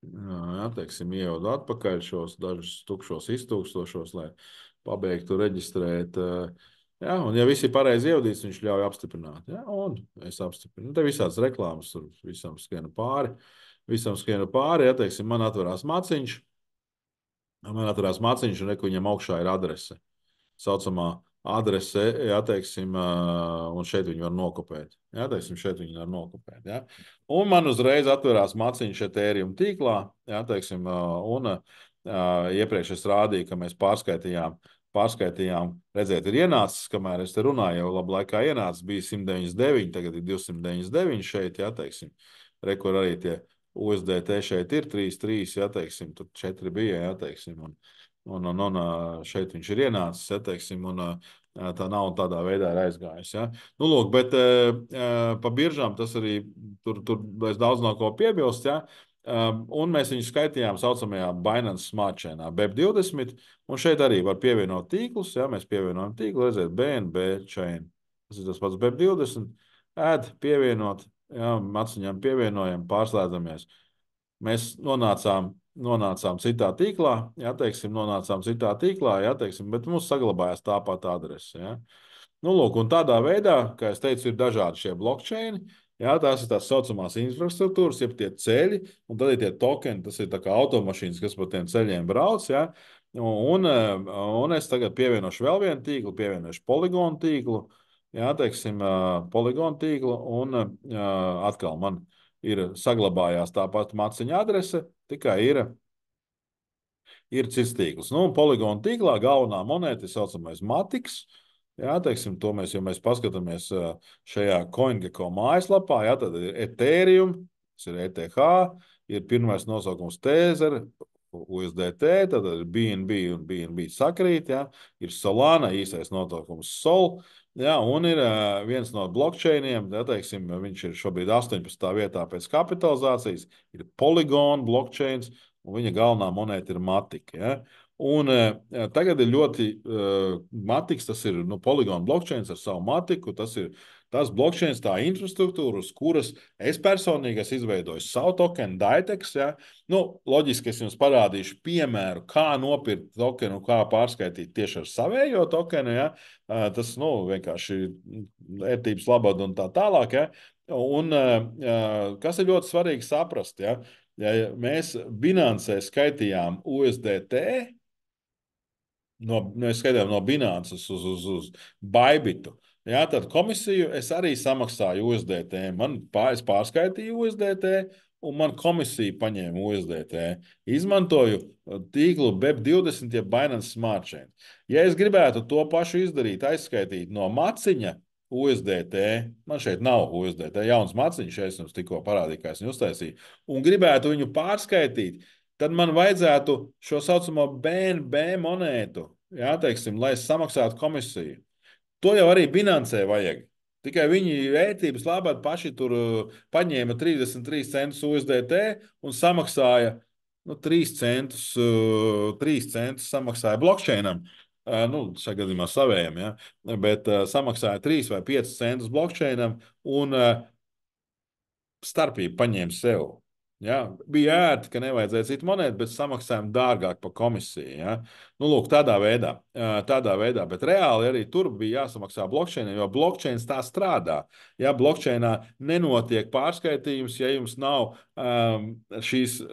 Jā, teiksim, ievadu atpakaļ šos dažus tukšos iztūkstošos, lai pabeigtu reģistrēt. Jā, un ja visi ir pareizi ievadīts, viņš ļauj apstiprināt. Jā, un es apstiprinu. Te visāds reklāmas, tur visam skrienu pāri. Ja, teiksim, man atverās maciņš, un reku viņam augšā ir adrese. Saucamā adrese, jā, teiksim, un šeit viņi var nokopēt. Jā, teiksim, šeit viņi var nokopēt, jā. Un man uzreiz atverās maciņš Ethereum tīklā, jā, teiksim, un iepriekš es rādīju, ka mēs pārskaitījām, redziet, ir ienācis, kamēr es te runāju, jau labu laikā ienācis, bija 199, tagad ir 299 šeit, jā, teiksim, rekur arī tie USDT šeit ir 3, jā, teiksim, tur 4 bija, jā, teiksim, un šeit viņš ir ienācis, ja, teiksim, un tā nav tādā veidā ir aizgājis. Ja. Nu, lūk, bet pa biržām tas arī tur es daudz nav ko piebilst, ja. Un mēs viņu skaitījām saucamajā Binance Smart Chainā, BEP20, un šeit arī var pievienot tīklus, ja, mēs pievienojam tīklu, redziet, BNB Chain. Tas ir tas pats BEP20, add, pievienot, ja, maciņām pievienojam, pārslēdzamies. Mēs nonācām citā tīklā, jā, teiksim, jā, teiksim, bet mums saglabājās tā pati adrese. Ja. Nu, lūk, un tādā veidā, kā es teicu, ir dažādi šie blockchaini, jā, tās ir tās saucamās infrastruktūras, jeb tie ceļi, un tad ir tie tokeni, tas ir tā kā automašīnas, kas pa tiem ceļiem brauc, jā, un es tagad pievienošu vēl vienu tīklu, pievienošu poligonu tīklu, jā, teiksim, poligonu tīklu, un atkal man ir saglabājās tāpat maciņa adrese, tikai ir cits tīkls. Nu, poligonu tīklā galvenā monēta ir saucamais Matiks. Jā, teiksim, to mēs, ja mēs paskatāmies šajā CoinGecko mājaslapā, jā, tad ir Ethereum, tas ir ETH, ir pirmais nosaukums Tether, USDT, tad ir BNB un BNB sakrīt, jā, ir Solana, īsais nosaukums Sol, jā, un ir viens no blockchainiem, jā, teiksim, viņš ir šobrīd 18. vietā pēc kapitalizācijas, ir Polygon blockchains, un viņa galvenā monēta ir Matic, jā. Un tagad ir ļoti Matiks, tas ir Polygon blockchains ar savu Matiku, tas ir tas blockchains, tā infrastruktūra, uz kuras es personīgi izveidoju savu tokenu, Daitex. Ja? Nu, loģiski, es jums parādīšu piemēru, kā nopirkt tokenu, kā pārskaitīt tieši ar savējo tokenu. Ja? Tas vienkārši ērtības labad un tā tālāk. Ja? Un kas ir ļoti svarīgi saprast, ja? Ja mēs Binancē skaitījām USDT, mēs skaitām no Binances uz Baibitu. Jā, tad komisiju es arī samaksāju USDT. Es pārskaitīju USDT, un man komisija paņēma USDT. Izmantoju tīklu BEP20, jeb Binance Smart Chain. Ja es gribētu to pašu izdarīt, aizskaitīt no maciņa USDT, man šeit nav USDT, jauns maciņš, es jums tikko parādīju, kā es viņu uztaisīju, un gribētu viņu pārskaitīt, tad man vajadzētu šo saucamo BNB monētu, jā, teiksim, lai es samaksātu komisiju. To jau arī Binancē vajag. Tikai viņi vērtības labāk paši tur paņēma 33 centus USDT un samaksāja 3 centus, 3 centus samaksāja blockchainam. Šajā gadījumā savējam, ja? Bet samaksāja 3 vai 5 centus blockchainam un starpību paņēma sev. Ja? Bija ērti, ka nevajadzēja citu monētu, bet samaksājām dārgāk par komisiju. Ja? Lūk, tādā veidā. Bet reāli arī tur bija jāsamaksā blockchainam, jo blockchains tā strādā. Ja blockchainā nenotiek pārskaitījums, ja jums nav šīs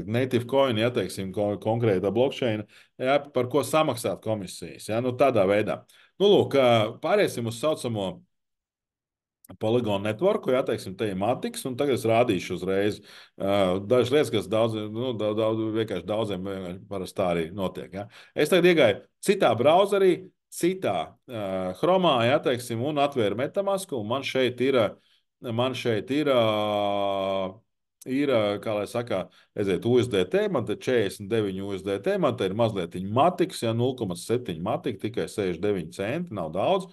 native coin, ja teiksim, konkrēta blockchaina, ja, par ko samaksāt komisijas. Ja? Tādā veidā. Lūk, pāriesim uz saucamo Polygon networku, jā, teiksim, te ir matiks, un tagad es rādīšu uzreiz dažas lietas, kas vienkārši daudziem parasti tā arī notiek. Ja. Es tagad iegāju citā browserī, citā Chromā, jā, teiksim, un atvēru Metamasku, un man šeit ir, kā lai saka, aiziet USDT, man te 49 USDT, man te ir mazliet matiks, ja 0,7 matika, tikai 69 centi, nav daudz.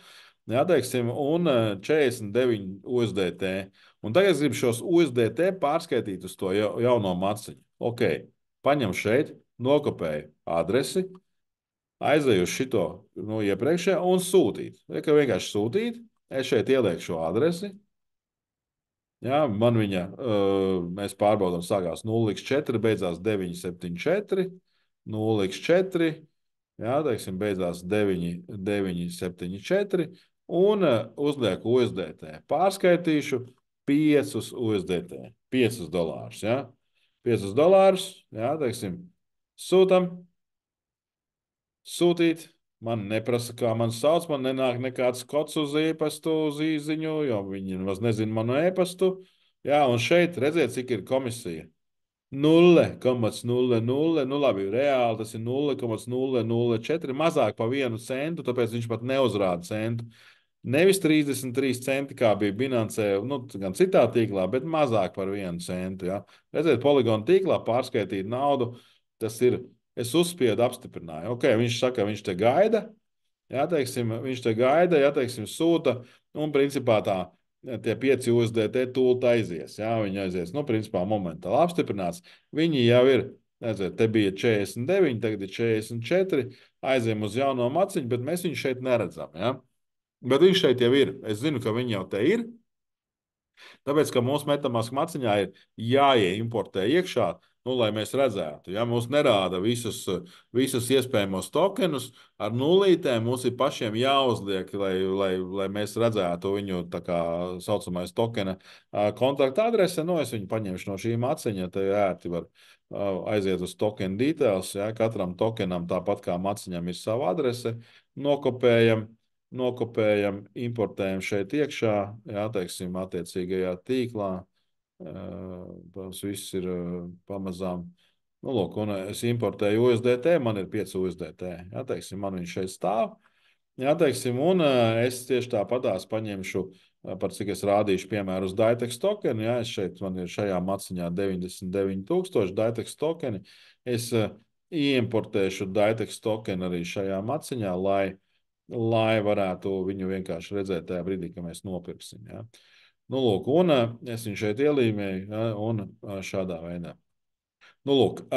Jā, teiksim, un 49 USDT. Un tagad es gribu šos USDT pārskaitīt uz to jauno maciņu. Ok, paņem šeit, nokopēju adresi, aizēju uz šito iepriekšējā un sūtīt. Vienkārši sūtīt, es šeit ielieku šo adresi. Jā, man viņa, mēs pārbaudām, sākās 0x4, beidzās 974, 0x4, jā, teiksim, beidzās 974, un uzlieku USDT. Pārskaitīšu 5 USDT, 5 dolārus, jā. 5 dolārus, jā, teiksim, sūtīt, man neprasa, kā man sauc, man nenāk nekāds kods uz e-pastu, uz īziņu, jo viņi maz nezina manu e-pastu. Jā, un šeit redziet, cik ir komisija. 0,00, labi, reāli tas ir 0,004, mazāk par 1 centu, tāpēc viņš pat neuzrāda centu. Nevis 33 centi, kā bija Binancē, gan citā tīklā, bet mazāk par 1 centu. Ja. Redziet, Polygon tīklā pārskaitīt naudu, tas ir, es uzspiedu, apstiprināju. Ok, viņš saka, viņš te gaida, ja, teiksim, viņš te gaida, ja, teiksim, sūta, un principā tie 5 USDT tūlīt aizies. Ja, viņi aizies, principā momentāli apstiprināts. Viņi jau ir, redziet, te bija 49, tagad ir 44, aiziem uz jauno maciņu, bet mēs viņu šeit neredzam. Ja. Bet viņš šeit jau ir. Es zinu, ka viņi jau te ir. Tāpēc, ka mūsu Metamask maciņā ir jāieimportē iekšā, lai mēs redzētu. Ja mums nerāda visus iespējamos tokenus ar nulītēm, mums ir pašiem jāuzliek, lai mēs redzētu viņu tā kā saucamais tokena kontakta adrese. Es viņu paņemšu no šī maciņa, te ērti var aiziet uz token details. Ja? Katram tokenam tāpat kā maciņam ir sava adrese. Nokopējam, importējam šeit iekšā, jā, teiksim, attiecīgajā tīklā. Tas viss ir pamazām. Lūk, un es importēju USDT, man ir 5 USDT. Jā, teiksim, man viņš šeit stāv. Jā, teiksim, un es tieši tāpatās paņemšu, par cik es rādīšu, piemēru, uz Daitex tokenu. Jā, man ir šajā maciņā 99,000 Daitex tokeni. Es importēšu Daitex tokenu arī šajā maciņā, lai varētu viņu vienkārši redzēt tajā brīdī, ka mēs nopirksim. Ja. Lūk, un es viņu šeit ielīmēju, ja, un šādā veidā. Lūk,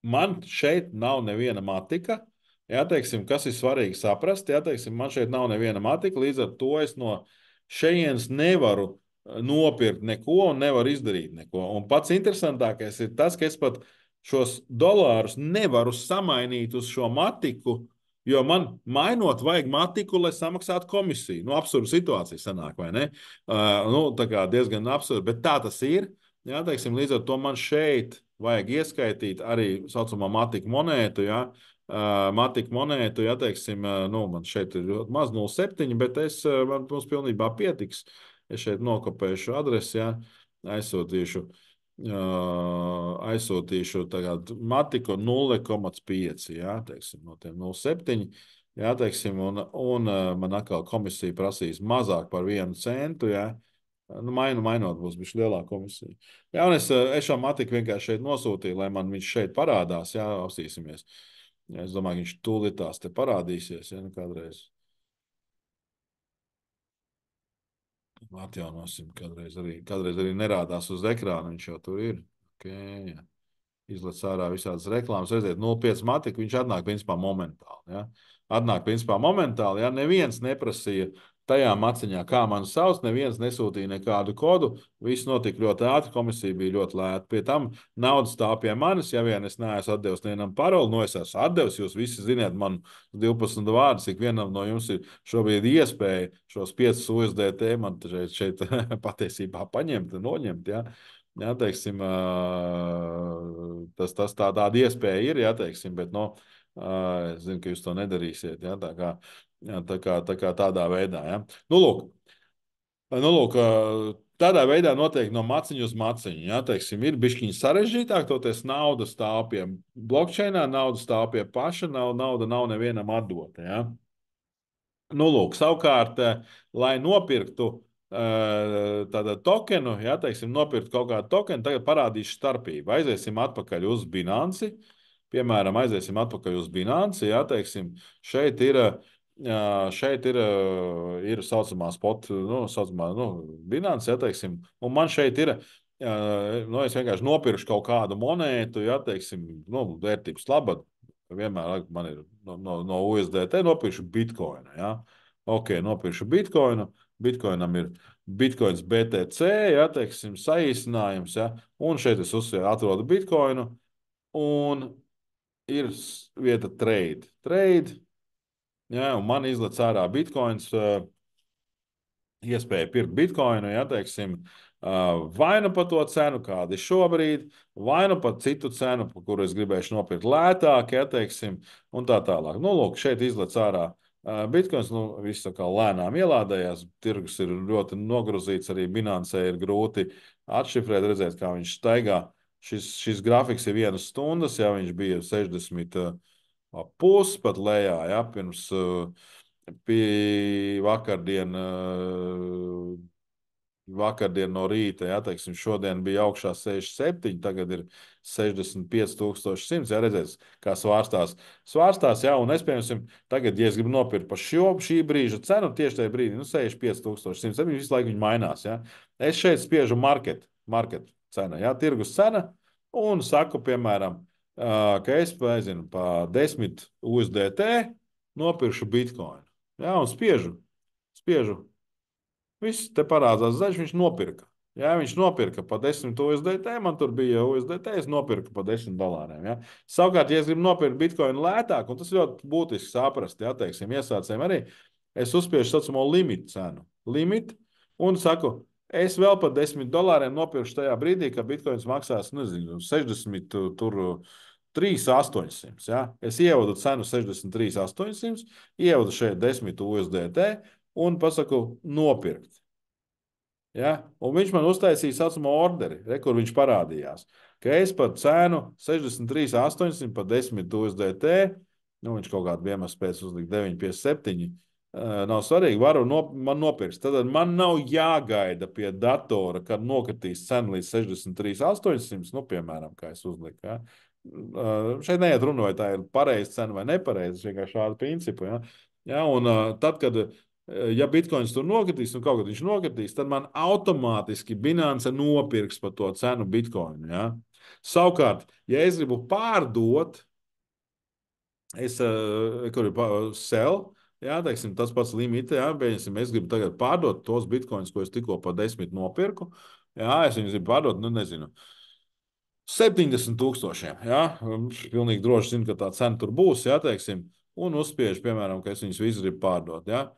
man šeit nav neviena matika. Jā, teiksim, kas ir svarīgi saprast, jā, teiksim, man šeit nav neviena matika, līdz ar to es no šejienes nevaru nopirkt neko un nevaru izdarīt neko. Un pats interesantākais ir tas, ka es pat šos dolārus nevaru samainīt uz šo matiku, jo man mainot vajag matiku, lai samaksātu komisiju. Absurda situācija sanāk, vai ne? Tā kā diezgan absurda, bet tā tas ir. Jā, teiksim, līdz ar to man šeit vajag ieskaitīt arī saucamā matiku monētu, jā, Matika monētu, ja teiksim, nu, man šeit ir ļoti maz 0,7, bet man mums pilnībā pietiks. Es šeit nokopēšu adresi, ja, aizsūtīšu, aizsūtīšu tagad Matiku 0,5, ja, teiksim, no tiem 0,7. Jā, teiksim, man atkal komisija prasīs mazāk par 1 centu. Jā. Nu, mainot, būs bišķi lielāka komisija. Jā, un es šo matiku vienkārši šeit nosūtīju, lai man viņš šeit parādās. Jā, apsīsimies. Jā, es domāju, ka viņš tūlītās te parādīsies. Jā, nu, atjaunosim, kādreiz arī nerādās uz ekrāna. Viņš jau tur ir. Okay, jā. Izlaiž ārā visādas reklāmas. Redziet, 0,5 matika, viņš atnāk principā momentāli. Ja? Atnāk principā momentāli. Ja? Neviens neprasīja tajā maciņā, kā man sauc, neviens nesūtīja nekādu kodu. Viss notika ļoti ātri, komisija bija ļoti lēta. Pie tam nauda stāv pie manis, ja vien es neesmu atdevis nevienam paroli, no es esmu atdevis, jūs visi zināt man 12 vārdus, ik vienam no jums ir šobrīd iespēja šos 5 USDT man šeit patiesībā paņemt un noņemt. Ja? Jā, teiksim, tāda iespēja ir, jā, teiksim, bet es zinu, ka jūs to nedarīsiet. Jā, tā kā tādā veidā. Jā. Nu, lūk, tādā veidā noteikti no maciņu uz maciņu. Jā, teiksim, ir bišķiņi sarežģītāk, toties nauda stāv pie blockchainā, nauda stāv pie paša, nauda nav nevienam atdota. Jā. Nu, lūk, savukārt, lai nopirktu tādu tokenu, ja teiksim, nopirkt kaut kādu tokenu, tagad parādīšu starpību. Aiziesim atpakaļ uz Binanci. Piemēram, aiziesim atpakaļ uz Binanci. Ja teiksim, šeit ir saucamā spot, Binance, ja teiksim, un man šeit ir. Es vienkārši nopirkšu kaut kādu monētu, ja teiksim, vērtības labad. Vienmēr man ir no USDT nopirkšu bitkoinu. Ja? Ok, nopirkšu bitkoinu. Bitkoinam ir bitkoins BTC, ja, teiksim, saīsinājums. Ja? Un šeit es atrodu bitkoinu. Un ir vieta trade. Trade, ja, un man izlaiž ārā bitkoins. Iespēja pirkt bitkoinu, ja teiksim, vai nu par to cenu, kāda ir šobrīd, vai nu par citu cenu, par kuru es gribēšu nopirkt lētāk, ja teiksim, un tā tālāk. Nu, lūk, šeit izlaiž ārā bitkoins, viss tā kā lēnām ielādējās, tirgus ir ļoti nogrūzīts, arī Binancē ir grūti atšifrēt, redzēt, kā viņš staigā. Šis grafiks ir 1 stundas, ja viņš bija 60 pus pat lejā, ja, pirms vakardien no rīta, ja, teiksim, šodien bija augšā 67, tagad ir 65,100. Jā, redzēs, kā svārstās. Svārstās, jā, un es, piemēram, tagad, ja es gribu nopirkt par šī brīža cenu, tieši tajā brīdī, 65,100, visu laiku viņi mainās. Ja. Es šeit spiežu market cena, ja, tirgus cena, un saku, piemēram, ka es, nezinu, pa 10 USDT nopirkšu bitkoinu. Jā, un spiežu. Viss te parādās zaļš, viņš nopirka. Jā, viņš nopirka pa 10 USDT, man tur bija USDT, es nopirku pa $10. Ja. Savukārt, ja es gribu nopirkt bitkoinu lētāk, un tas ļoti būtiski saprast, ja, teiksim, iesācējiem arī, es uzspiežu saucamo limitu cenu. Un saku, es vēl par $10 nopirkšu tajā brīdī, kad bitkoins maksās, nezinu, 60, tur 3,800. Ja? Es ievadu cenu 63,800, ievadu šeit 10 USDT un pasaku nopirkt. Ja? Un viņš man uztaisīja saucamo orderi, kur viņš parādījās, ka es par cenu 63,800 par 10 USDT, viņš kaut kādu iemeslu pēc uzlika 9,57. Nav svarīgi, man nopirkt. Tad man nav jāgaida pie datora, kad nokritīs cena līdz 63,800, piemēram, kā es uzliku. Ja? Šeit neiet runa, vai tā ir pareiza cena vai nepareiza, vienkārši šādu principu. Ja? Ja? Un tad, kad ja bitkoins tur nokritīs un kaut kad viņš nokritīs, tad man automātiski Binance nopirks par to cenu bitkoinu. Ja? Savukārt, ja es gribu pārdot, kur ir sell, jā, teiksim, tas pats limite, jā, es gribu tagad pārdot tos bitkoinus, ko es tikko par 10 nopirku. Jā, es viņus gribu pārdot, nezinu, 70,000. Jā, pilnīgi droši zinu, ka tā cena tur būs, jā, teiksim, un uzspiežu, piemēram, ka es viņus visus gribu pārdot. Jā.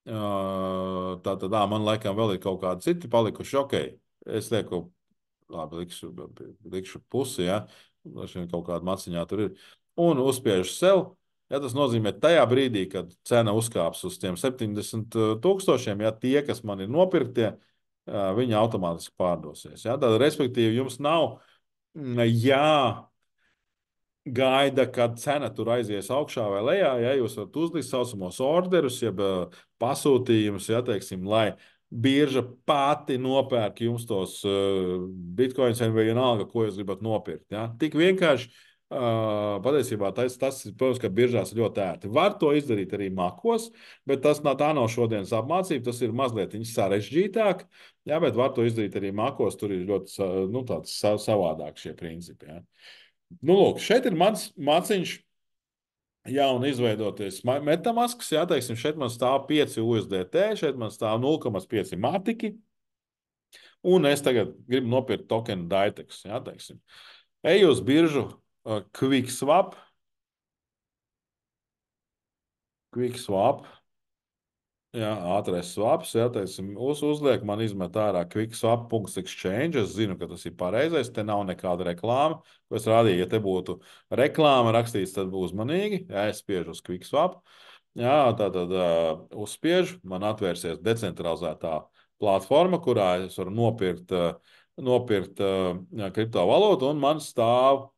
Tātad, man laikam vēl ir kaut kādi citi palikuši. Ok, es lieku, labi, likšu pusi, ja. Kaut kāda maciņā tur ir. un uzspiežu sev. Ja, tas nozīmē, tajā brīdī, kad cena uzkāps uz tiem 70 tūkstošiem, ja tie, kas man ir nopirktie, viņi automātiski pārdosies. Ja? Tad, respektīvi, jums nav jā gaida, kad cena tur aizies augšā vai lejā. Ja jūs varat uzlikt saucamos orderus, jeb pasūtījumus, ja teiksim, lai birža pati nopērk jums tos bitkoinus vai vienalga, ko jūs gribat nopirkt. Ja? Tik vienkārši. Patiesībā tas ir, protams, ka biržās ļoti ērti. Var to izdarīt arī makos, bet tā nav šodienas apmācība. Tas ir mazliet sarežģītāk, jā, bet var to izdarīt arī makos. Tur ir ļoti nu, savādāk šie principi. Ja. Nu, lūk, šeit ir mans māciņš, jauna izveidoties metamasks. Jā, teiksim, šeit man stāv 5 USDT, šeit man stāv 0,5 matiki. Un es tagad gribu nopirkt tokenu Daitex. Jā, teiksim. Eju uz biržu QuickSwap. QuickSwap. Jā, ātrais swaps, jā, teiksim, uzliek, man izmet ārā quickswap.exchange. Es zinu, ka tas ir pareizais. Te nav nekāda reklāma, ko es rādīju. Ja te būtu reklāma rakstīts, tad būtu uzmanīgi. Jā, es spiežu uz quickswap. Jā, tātad uzspiežu. Man atvērsies decentralizētā platforma, kurā es varu nopirkt kriptovalūtu, un man stāv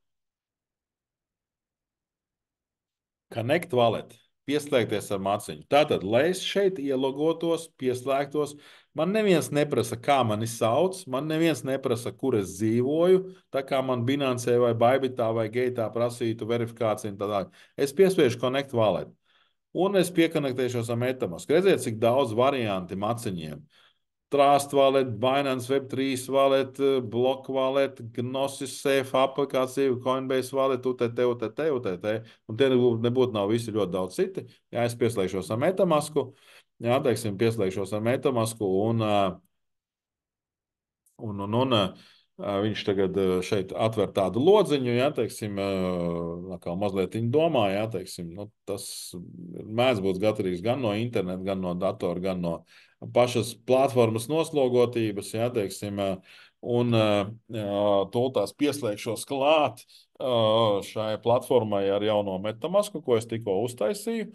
Connect Wallet, pieslēgties ar maciņu. Tātad, lai es šeit ielogotos, pieslēgtos, man neviens neprasa, kā mani sauc, man neviens neprasa, kur es dzīvoju, tā kā man Binance vai Bybitā vai Gateā prasītu verifikāciju un tā tālāk. Es piespiežu Connect Wallet. Un es piekonektēšos ar MetaMask. Redziet, cik daudz varianti maciņiem. Trust Wallet, Binance Web3 Wallet, Block Wallet, Gnosis Safe aplikācija, Coinbase Wallet, UTT. Un tie nebūtu nav visi ļoti daudz citi. Jā, es pieslēgšos ar MetaMasku. Jā, teiksim, pieslēgšos ar MetaMasku un viņš tagad šeit atver tādu lodziņu, ja teiksim, kā mazliet viņa domā, ja teiksim, nu, tas mēdz būt gatavs gan no interneta, gan no datora, gan no pašas platformas noslogotības, ja teiksim, un tūlīt pieslēgšos klāt šai platformai ar jauno MetaMasku, ko es tikko uztaisīju.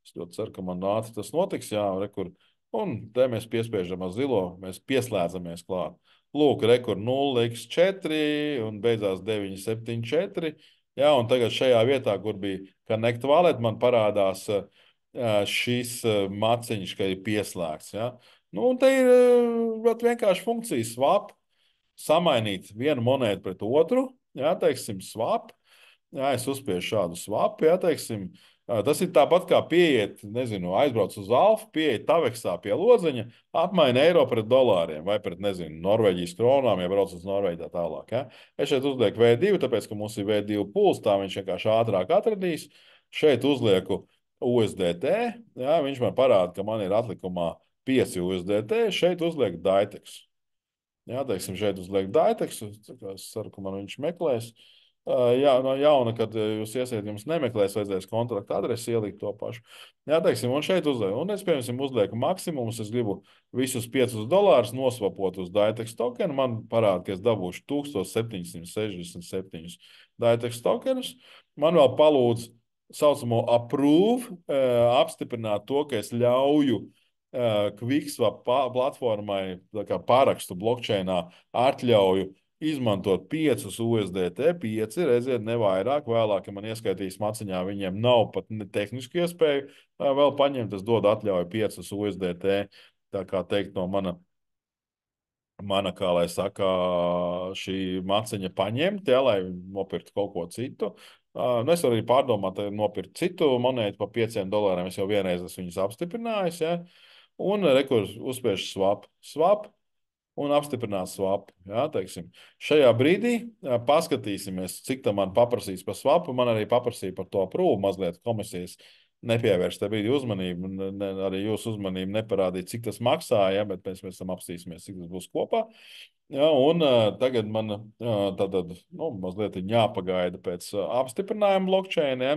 Es ļoti ceru, ka man ātri tas notiks, jā, rekur. Un te mēs piespiežam ar zilo, mēs pieslēdzamies klāt. Lūk, rekur 0x4 un beidzās 974. Jā, un tagad šajā vietā, kur bija Connect Wallet, man parādās šis maciņš, ka ir pieslēgts. Ja? Nu, un te ir ļoti vienkārši funkcija swap, samainīt vienu monētu pret otru, jā, teiksim, swap. Jā, es uzspiežu šādu swapu, jā, teiksim. Tas ir tāpat kā pieiet, nezinu, aizbrauc uz Alfa, pieiet Taveksā pie lodziņa, apmaina eiro pret dolāriem vai pret, nezinu, Norvēģijas kronām, ja brauc uz Norvēģiju tā tālāk. Ja? Es šeit uzlieku V2, tāpēc, ka mums ir V2 puls, tā viņš vienkārši ātrāk atradīs. Šeit uzlieku USDT, jā, viņš man parāda, ka man ir atlikumā 5 USDT, šeit uzlieku Daitex. Jā, teiksim, šeit uzliek Daitex, es ceru, ka man viņš meklēs. Jā, no jauna, kad jūs iesiet, jums nemeklēs, vajadzēs kontrakta adresi ielikt to pašu. Jā, teiksim, un šeit uzlieku. Un es, piemēram, uzlieku maksimumus, es gribu visus $5 nosvapot uz Daitex tokenu. Man parāda, ka es dabūšu 1767 Daitex tokenus. Man vēl palūdz saucamo approve, apstiprināt to, ka es ļauju QuickSwap platformai parakstu blockchainā atļauju izmantot 5 USDT, 5, redziet, ne vairāk. Vēlāk, ja man ieskaitīs maciņā, viņiem nav pat tehnisku iespēju vēl paņemt. Es dodu atļauju 5 USDT, tā kā teikt no mana, kā lai saka, šī maciņa paņemt, ja, lai nopirktu kaut ko citu. Nu, es varu arī pārdomāt, nopirkt citu monētu par $5. Es jau vienreiz esmu viņus apstiprinājis, ja. Un rekurs uzspiež swap un apstiprināt swap. Jā, teiksim. Šajā brīdī paskatīsimies, cik tā man paprasīs par swapu. Man arī paprasīja par to aprūvu mazliet komisijas. Nepievērst te brīdi uzmanību, arī jūsu uzmanību neparādīt, cik tas maksā, ja, bet mēs tam apstīsimies, cik tas būs kopā. Ja, un tagad man tātad, nu, mazliet jāpagaida pēc apstiprinājuma blockchain, ja.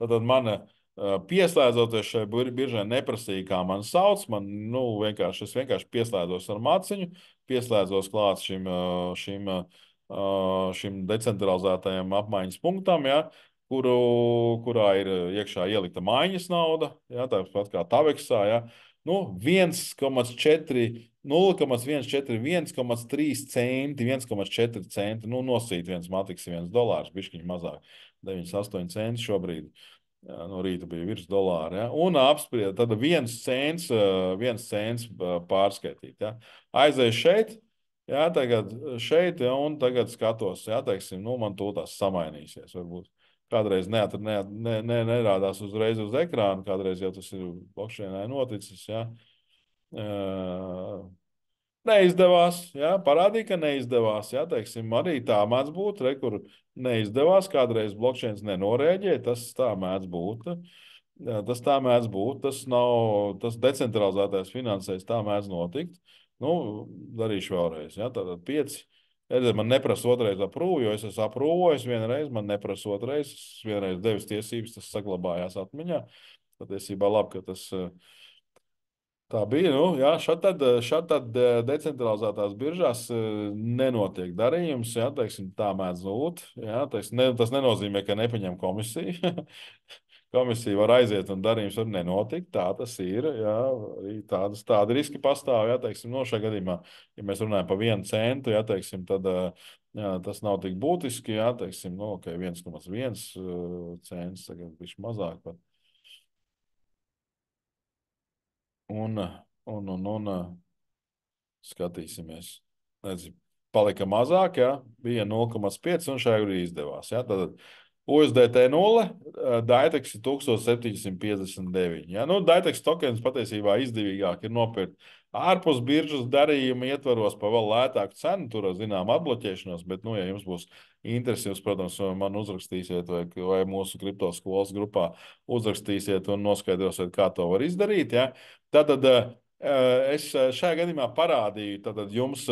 Tātad man pieslēdzoties šai biržai neprasīja, kā man sauc. Man, es vienkārši pieslēdzos ar maciņu, pieslēdzos klāt šim šim decentralizētajam apmaiņas punktam, ja, kurā ir iekšā ielikta maiņas nauda, ja, tāpat kā Taveksā. Ja. Nu, 1,4, 0,141, 1,3 centi, 1,4 centi. Nu, nosīt viens matiks, $1, bišķiņ mazāk, 98 centi šobrīd. Jā, no rīta bija virs dolāra. Ja? Un apsprieda, tad viens cents pārskaitīt. Ja? Aizēju šeit, jā, tagad šeit, ja, un tagad skatos, ja, teiksim, nu, man tūlīt samainīsies. Varbūt kādreiz nerādās uzreiz uz ekrāna, kādreiz jau tas ir blokšķienē noticis. Ja? Uh, Neizdevās, jā, parādīja, ka neizdevās. Jā, teiksim, arī tā mēdz būt, kur neizdevās, kādreiz blokčēns nenorēģēja, tas tā mēdz būt. Jā, tas tā mēdz būt, tas nav, tas decentralizētais finansējums tā mēdz notikt. Nu, darīšu vēlreiz, jā, tātad 5. Redziet, man neprasa otrais aprūvi, jo es esmu aprūvojis vienreiz, man neprasa otrais, es vienreiz devis tiesības, tas saglabājās atmiņā. Patiesībā labi, ka tas tā bija. Nu, jā, šad tad decentralizētās biržās nenotiek darījums. Jā, teiksim, tā mēdz būt. Jā, teiksim, tas nenozīmē, ka nepaņem komisiju. Komisija var aiziet un darījums var nenotikt. Tā tas ir. Jā, arī tādi riski pastāv. Jā, teiksim, no šajā gadījumā, ja mēs runājam par 1 centu, jā, teiksim, tad jā, tas nav tik būtiski. Jā, teiksim, nu, okay, 1,1 cents, tagad viņš mazāk pat. Un, un skatīsimies. Redzi, palika mazāk, ja? Bija 0,5 un šajā arī izdevās. Ja? Tad USDT 0, Daitex 1759. Ja? Nu, Daitex tokens patiesībā izdevīgāk ir nopirkt ārpus biržas darījuma ietvaros pa vēl lētāku cenu, tur zinām atbloķēšanos, bet, nu, ja jums būs interesi, jūs, protams, man uzrakstīsiet vai mūsu kripto skolas grupā uzrakstīsiet un noskaidrosiet, kā to var izdarīt. Ja? Tātad es šajā gadījumā parādīju jums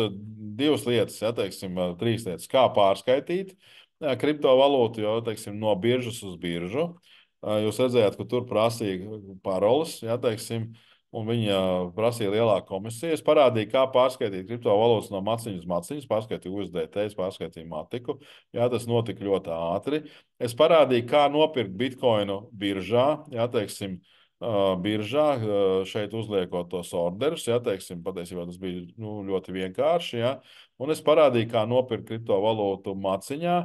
divas lietas, ja, teiksim, trīs lietas, kā pārskaitīt kriptovalūtu, jo, teiksim, no biržas uz biržu. Jūs redzējāt, ka tur prasīja paroles, ja, teiksim, un viņa prasīja lielāku komisiju. Es parādīju, kā pārskaitīt kriptovalūtas no maciņas uz maciņas, pārskaitīju USDT, pārskaitīju matiku. Jā, tas notika ļoti ātri. Es parādīju, kā nopirkt bitkoinu biržā, ja, teiksim, biržā, šeit uzliekot tos orderus, ja, teiksim, patiesībā tas bija ļoti vienkārši, ja, un es parādīju, kā nopirkt kriptovalūtu maciņā,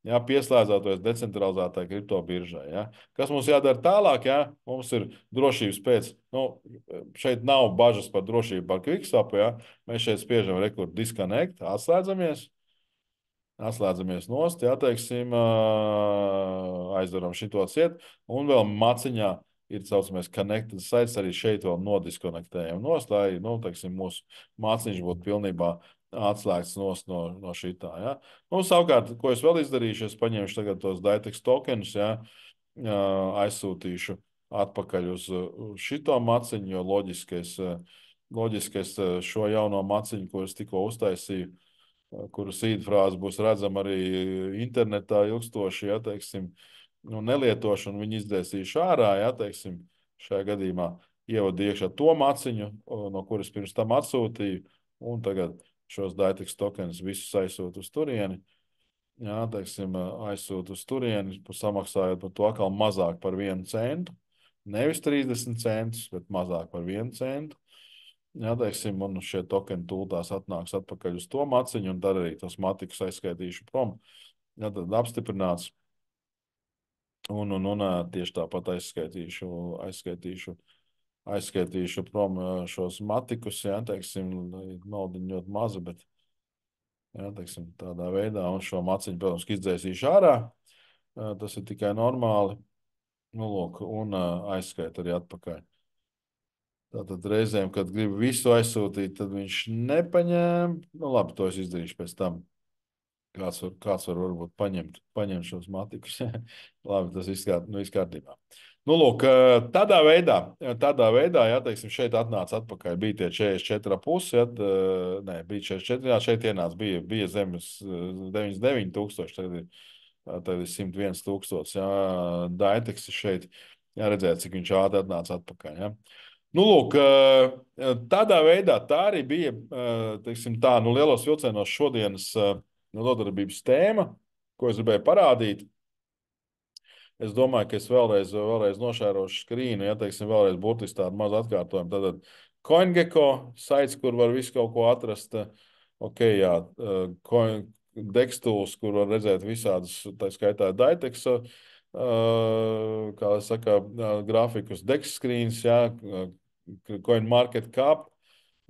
ja, pieslēdzoties decentralizētai kriptobiržai. Ja. Kas mums jādara tālāk, ja, mums ir drošības pēc, šeit nav bažas par drošību par Quickstopu, ja, mēs šeit spiežam rekordu disconnect, atslēdzamies nost, ja, teiksim, aizdaram šito ciet, un vēl maciņā ir saucamais connected sites, arī šeit vēl nodiskonektējam nost, lai, teiksim, mūsu māciņš būtu pilnībā atslēgts no šitā, ja. Savukārt, ko es vēl izdarīšu, es paņemšu tagad tos Daitex tokenus, ja, aizsūtīšu atpakaļ uz šito maciņu, jo loģiski es šo jauno maciņu, ko es tikko uztaisīju, kuru sīdfrāze būs redzama arī internetā ilgstoši, ja, teiksim, nelietošanu viņi izdēsīšu ārā, ja, teiksim, šajā gadījumā ievadu iekšā to maciņu, no kuras pirms tam atsūtīju, un tagad šos Daitex tokenus visus aizsūtu uz turieni. Jā, teiksim, aizsūtu uz turieni, samaksājot par to atkal mazāk par 1 centu. Nevis 30 centus, bet mazāk par 1 centu. Jā, teiksim, un šie tokeni tūltās atnāks atpakaļ uz to maciņu, un tad arī tos matikus aizskaitīšu prom. Jā, tad apstiprināts. Un tieši tāpat aizskaitīšu prom šos matikus, jā, teiksim, naudiņa ļoti maza, bet, jā, teiksim, tādā veidā, un šo maciņu, protams, izdzēsīšu ārā, tas ir tikai normāli, lūk, un aizskait arī atpakaļ. Tātad reizēm, kad gribu visu aizsūtīt, tad viņš nepaņēma, labi, to es izdarīšu pēc tam. Kāds var varbūt paņemt šos matikus. Labi, tas viss kārtībā. Lūk, tādā veidā, ja, teiksim, šeit atnāca atpakaļ, bija tie 44,5, ja, nē, bija 44, jā, šeit ienāca, bija zemes 99,000, tagad ir 101,000, jā, Daitex šeit, jā, redzēt, cik viņš ātri atnāca atpakaļ, ja. Lūk, tādā veidā tā arī bija, teiksim tā, lielos vilcienos šodienas nodarbības tēma, ko es gribēju parādīt. Es domāju, ka es vēlreiz nošērošu skrīnu, ja teiksim, vēlreiz burtiski tādu mazu atkārtojumu. Tad CoinGecko saits, kur var visu kaut ko atrast. Ok, jā, Dextools, kur var redzēt visādus, tā skaitā Daitex, kā saka, grafikus, Dexscreens, jā, CoinMarketCap,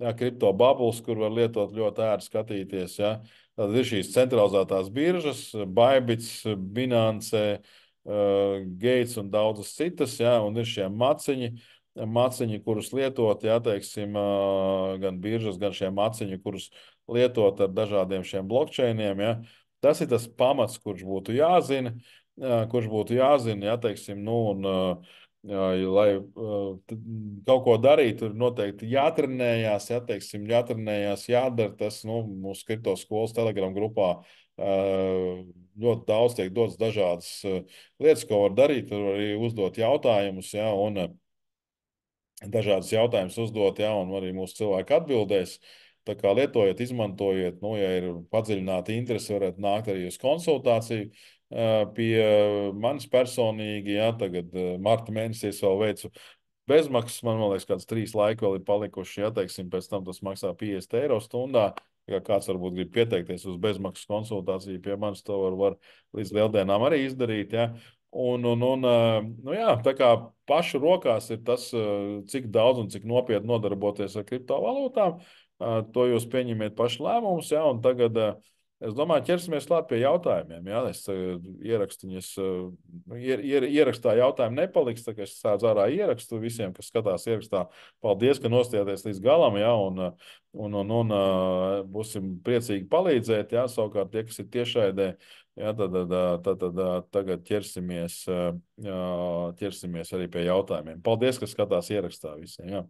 jā, Crypto Bubbles, kur var lietot ļoti ērti skatīties, jā. Tad ir šīs centralizētās biržas, Bybits, Binance, Gates un daudzas citas, ja, un ir šie maciņi, kurus lietot, ja, teiksim, gan biržas, gan šie maciņi, kurus lietot ar dažādiem šiem blockchainiem. Ja. Tas ir tas pamats, kurš būtu jāzina, ja, teiksim, nu, un, lai kaut ko darītu, ir noteikti jātrenējās, ja, teiksim, jātrenējās, jādara tas, nu, mūsu kripto skolas Telegram grupā ļoti daudz tiek dots dažādas lietas, ko var darīt. Tur var arī uzdot jautājumus, ja, un dažādas jautājumus uzdot, ja, un arī mūsu cilvēki atbildēs. Tā kā lietojiet, izmantojiet, nu, ja ir padziļināta interese, varat nākt arī uz konsultāciju pie manis personīgi. Ja, tagad marta mēnesī es vēl veicu bezmaksas, man liekas, kāds 3 laiki vēl ir palikuši. Ja, teiksim, pēc tam tas maksā 50 eiro stundā. Ja kāds varbūt grib pieteikties uz bezmaksas konsultāciju pie manis, to var līdz lieldienām arī izdarīt. Ja. Nu jā, tā kā pašu rokās ir tas, cik daudz un cik nopietni nodarboties ar kriptovalūtām, to jūs pieņemiet paši lēmumus. Ja, un tagad es domāju, ķersimies klāt pie jautājumiem. Ja. Es ierakstu viņus, ierakstā jautājumu nepaliks, tā kā es sēdzu ārā ierakstu visiem, kas skatās ierakstā. Paldies, ka nostājāties līdz galam, ja, un būsim priecīgi palīdzēt. Ja. Savukārt tie, kas ir tiešraidē, ja, tad tagad ķersimies arī pie jautājumiem. Paldies, ka skatās ierakstā visiem. Ja.